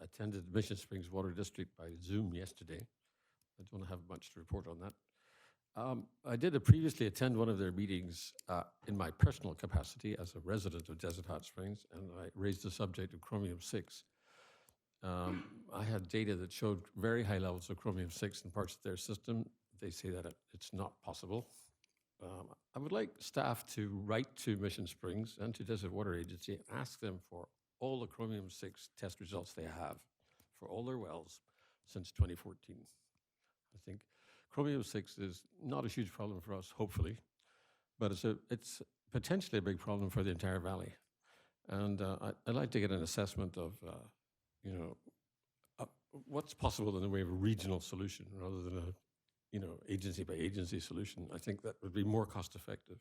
attended Mission Springs Water District by Zoom yesterday. I don't have much to report on that. I did previously attend one of their meetings in my personal capacity as a resident of Desert Hot Springs, and I raised the subject of chromium-6. I had data that showed very high levels of chromium-6 in parts of their system. They say that it's not possible. I would like staff to write to Mission Springs and to Desert Water Agency and ask them for all the chromium-6 test results they have for all their wells since 2014. I think chromium-6 is not a huge problem for us, hopefully, but it's potentially a big problem for the entire valley. And I'd like to get an assessment of, you know, what's possible in the way of a regional solution rather than a, you know, agency by agency solution. I think that would be more cost effective.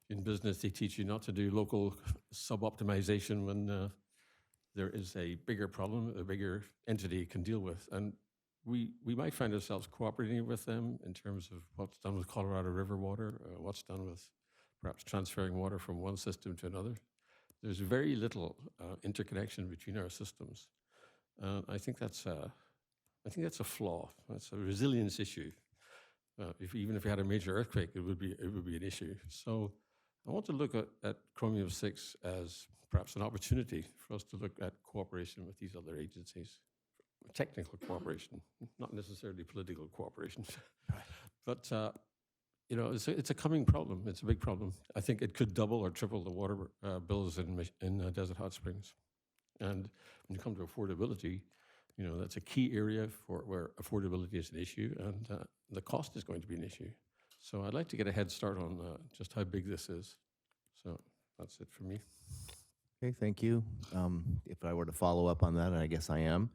In business, they teach you not to do local sub-optimization when there is a bigger problem, a bigger entity can deal with. And we might find ourselves cooperating with them in terms of what's done with Colorado River water, what's done with perhaps transferring water from one system to another. There's very little interconnection between our systems. I think that's a flaw. That's a resilience issue. Even if we had a major earthquake, it would be an issue. So I want to look at chromium-6 as perhaps an opportunity for us to look at cooperation with these other agencies, technical cooperation, not necessarily political cooperation. But you know, it's a coming problem. It's a big problem. I think it could double or triple the water bills in Desert Hot Springs. And when you come to affordability, you know, that's a key area where affordability is an issue, and the cost is going to be an issue. So I'd like to get a head start on just how big this is. So that's it for me. Okay, thank you. If I were to follow up on that, and I guess I am,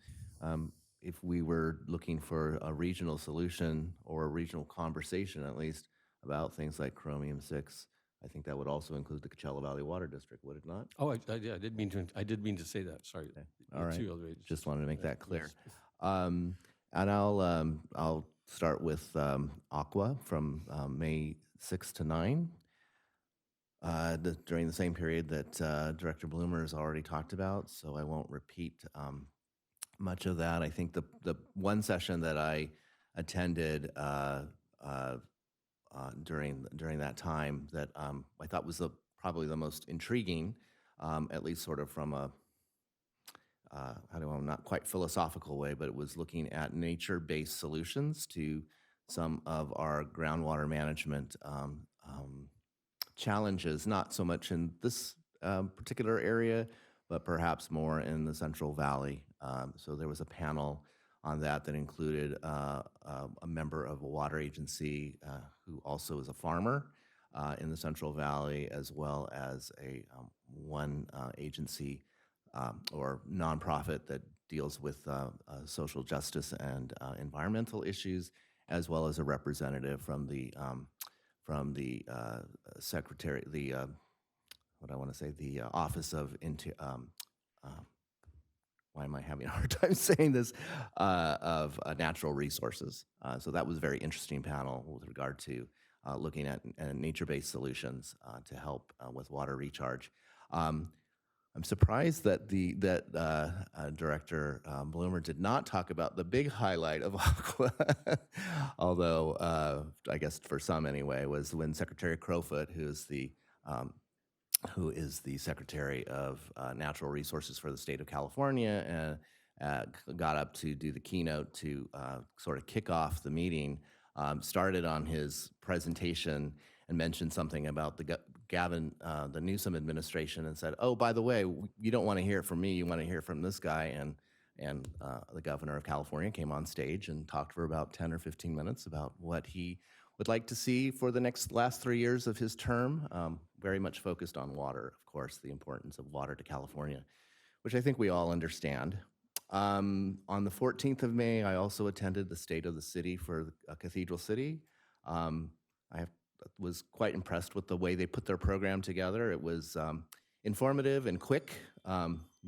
if we were looking for a regional solution or a regional conversation at least about things like chromium-6, I think that would also include the Coachella Valley Water District, would it not? Oh, I did mean to say that. Sorry. Okay. All right. Two other agencies. Just wanted to make that clear. Yes. And I'll start with Aqua from May 6 to 9. During the same period that Director Bloomer has already talked about, so I won't repeat much of that. I think the one session that I attended during that time that I thought was probably the most intriguing, at least sort of from a not quite philosophical way, but it was looking at nature-based solutions to some of our groundwater management challenges, not so much in this particular area, but perhaps more in the Central Valley. So there was a panel on that included a member of a water agency who also is a farmer in the Central Valley, as well as one agency or nonprofit that deals with social justice and environmental issues, as well as a representative from the secretary, the Office of why am I having a hard time saying this, of natural resources. So that was a very interesting panel with regard to looking at nature-based solutions to help with water recharge. I'm surprised that Director Bloomer did not talk about the big highlight of Aqua, although I guess for some anyway, was when Secretary Crowfoot, who is the Secretary of Natural Resources for the state of California, got up to do the keynote to sort of kick off the meeting, started on his presentation and mentioned something about the Newsom administration and said, oh, by the way, you don't want to hear it from me, you want to hear from this guy. And the governor of California came on stage and talked for about 10 or 15 minutes about what he would like to see for the last 3 years of his term, very much focused on water, of course, the importance of water to California, which I think we all understand. On the 14th of May, I also attended the State of the City for Cathedral City. I was quite impressed with the way they put their program together. It was informative and quick,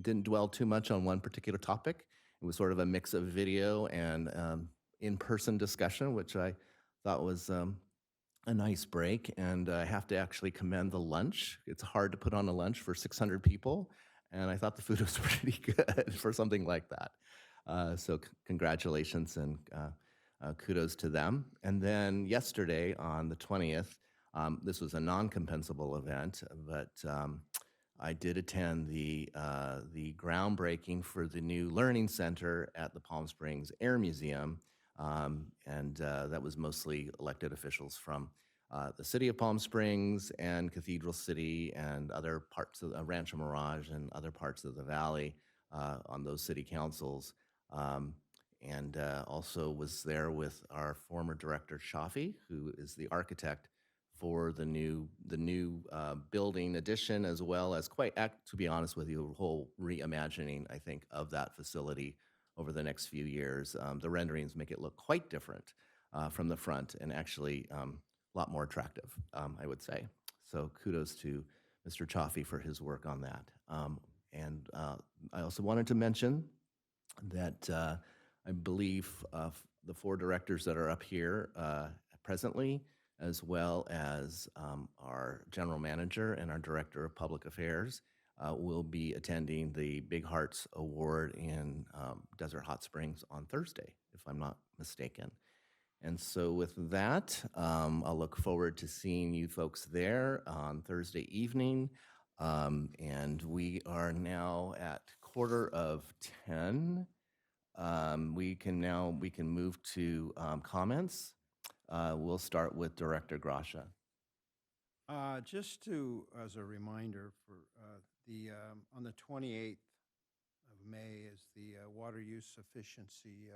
didn't dwell too much on one particular topic. It was sort of a mix of video and in-person discussion, which I thought was a nice break. And I have to actually commend the lunch. It's hard to put on a lunch for 600 people, and I thought the food was pretty good for something like that. So congratulations and kudos to them. And then yesterday on the 20th, this was a non-compensable event, but I did attend the groundbreaking for the new Learning Center at the Palm Springs Air Museum, and that was mostly elected officials from the city of Palm Springs and Cathedral City and other parts of Rancho Mirage and other parts of the valley on those city councils. And also was there with our former director, Shafi, who is the architect for the new building addition, as well as to be honest with you, a whole reimagining, I think, of that facility over the next few years. The renderings make it look quite different from the front, and actually a lot more attractive, I would say. So kudos to Mr. Chaffee for his work on that. And I also wanted to mention that I believe the 4 directors that are up here presently, as well as our general manager and our director of public affairs, will be attending the Big Hearts Award in Desert Hot Springs on Thursday, if I'm not mistaken. And so with that, I'll look forward to seeing you folks there on Thursday evening. And we are now at 9:45. We can move to comments. We'll start with Director Gracia. Just as a reminder, for on the 28th of May is the Water Use Efficiency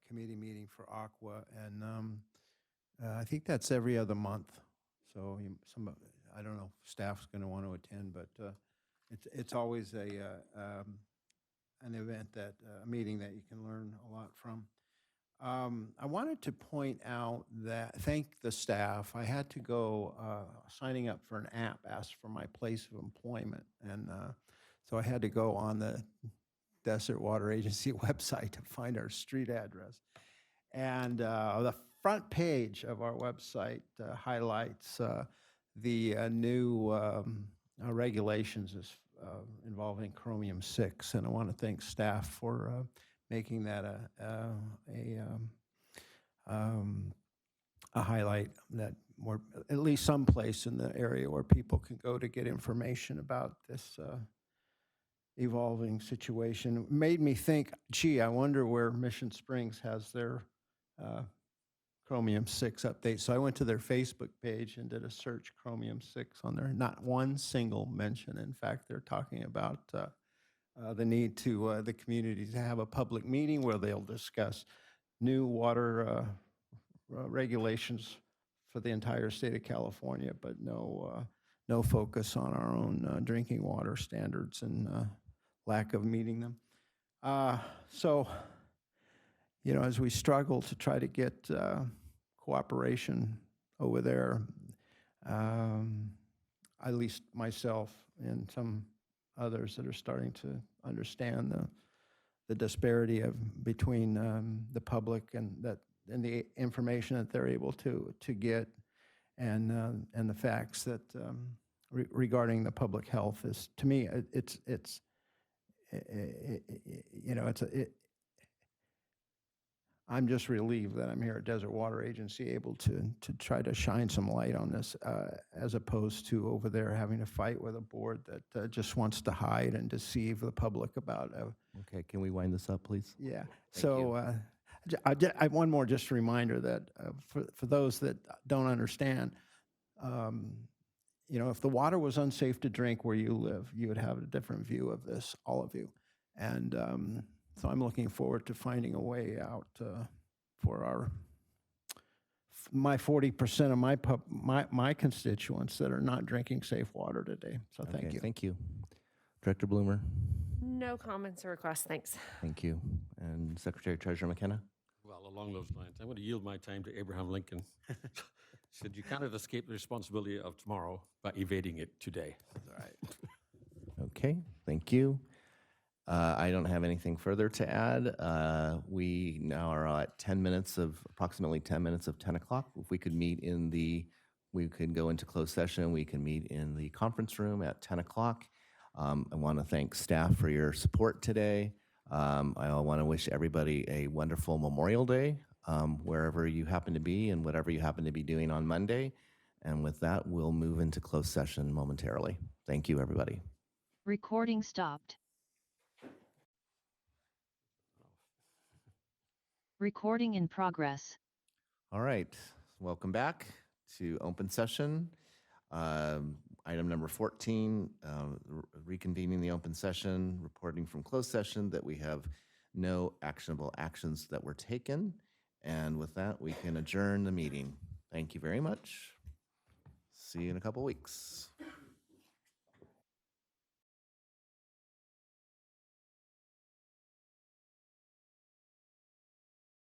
Committee meeting for Aqua, and I think that's every other month. So I don't know if staff's going to want to attend, but it's always an event a meeting that you can learn a lot from. I wanted to point out thank the staff. I had to go signing up for an app, asked for my place of employment. And so I had to go on the Desert Water Agency website to find our street address. And the front page of our website highlights the new regulations involving chromium-6. And I want to thank staff for making that a highlight, that more, at least some place in the area where people can go to get information about this evolving situation. It made me think, gee, I wonder where Mission Springs has their chromium-6 update. So I went to their Facebook page and did a search, chromium-6 on there. Not one single mention. In fact, they're talking about the need to the community to have a public meeting where they'll discuss new water regulations for the entire state of California, but no focus on our own drinking water standards and lack of meeting them. So, as we struggle to try to get cooperation over there, at least myself and some others that are starting to understand the disparity between the public and the information that they're able to get, and the facts that regarding the public health is, to me, I'm just relieved that I'm here at Desert Water Agency able to try to shine some light on this, as opposed to over there having to fight with a board that just wants to hide and deceive the public about. Okay, can we wind this up, please? Yeah. Thank So I one more just reminder that for those that don't understand, if the water was unsafe to drink where you live, you would have a different view of this, all of you. And so I'm looking forward to finding a way out for my 40% of my constituents that are not drinking safe water today. So thank you. Thank you. Director Bloomer? No comments or requests, thanks. Thank you. And Secretary Treasurer McKenna? Well, along those lines, I'm going to yield my time to Abraham Lincoln. Said you cannot escape the responsibility of tomorrow by evading it today. All right. Okay, thank you. I don't have anything further to add. We now are at approximately 10 minutes of 10 o'clock. If we could we could go into closed session. We can meet in the conference room at 10 o'clock. I want to thank staff for your support today. I want to wish everybody a wonderful Memorial Day, wherever you happen to be and whatever you happen to be doing on Monday. And with that, we'll move into closed session momentarily. Thank you, everybody. Recording stopped. Recording in progress. All right, welcome back to open session. Item number 14, reconvening the open session, reporting from closed session that we have no actionable actions that were taken. And with that, we can adjourn the meeting. Thank you very much. See you in a couple weeks.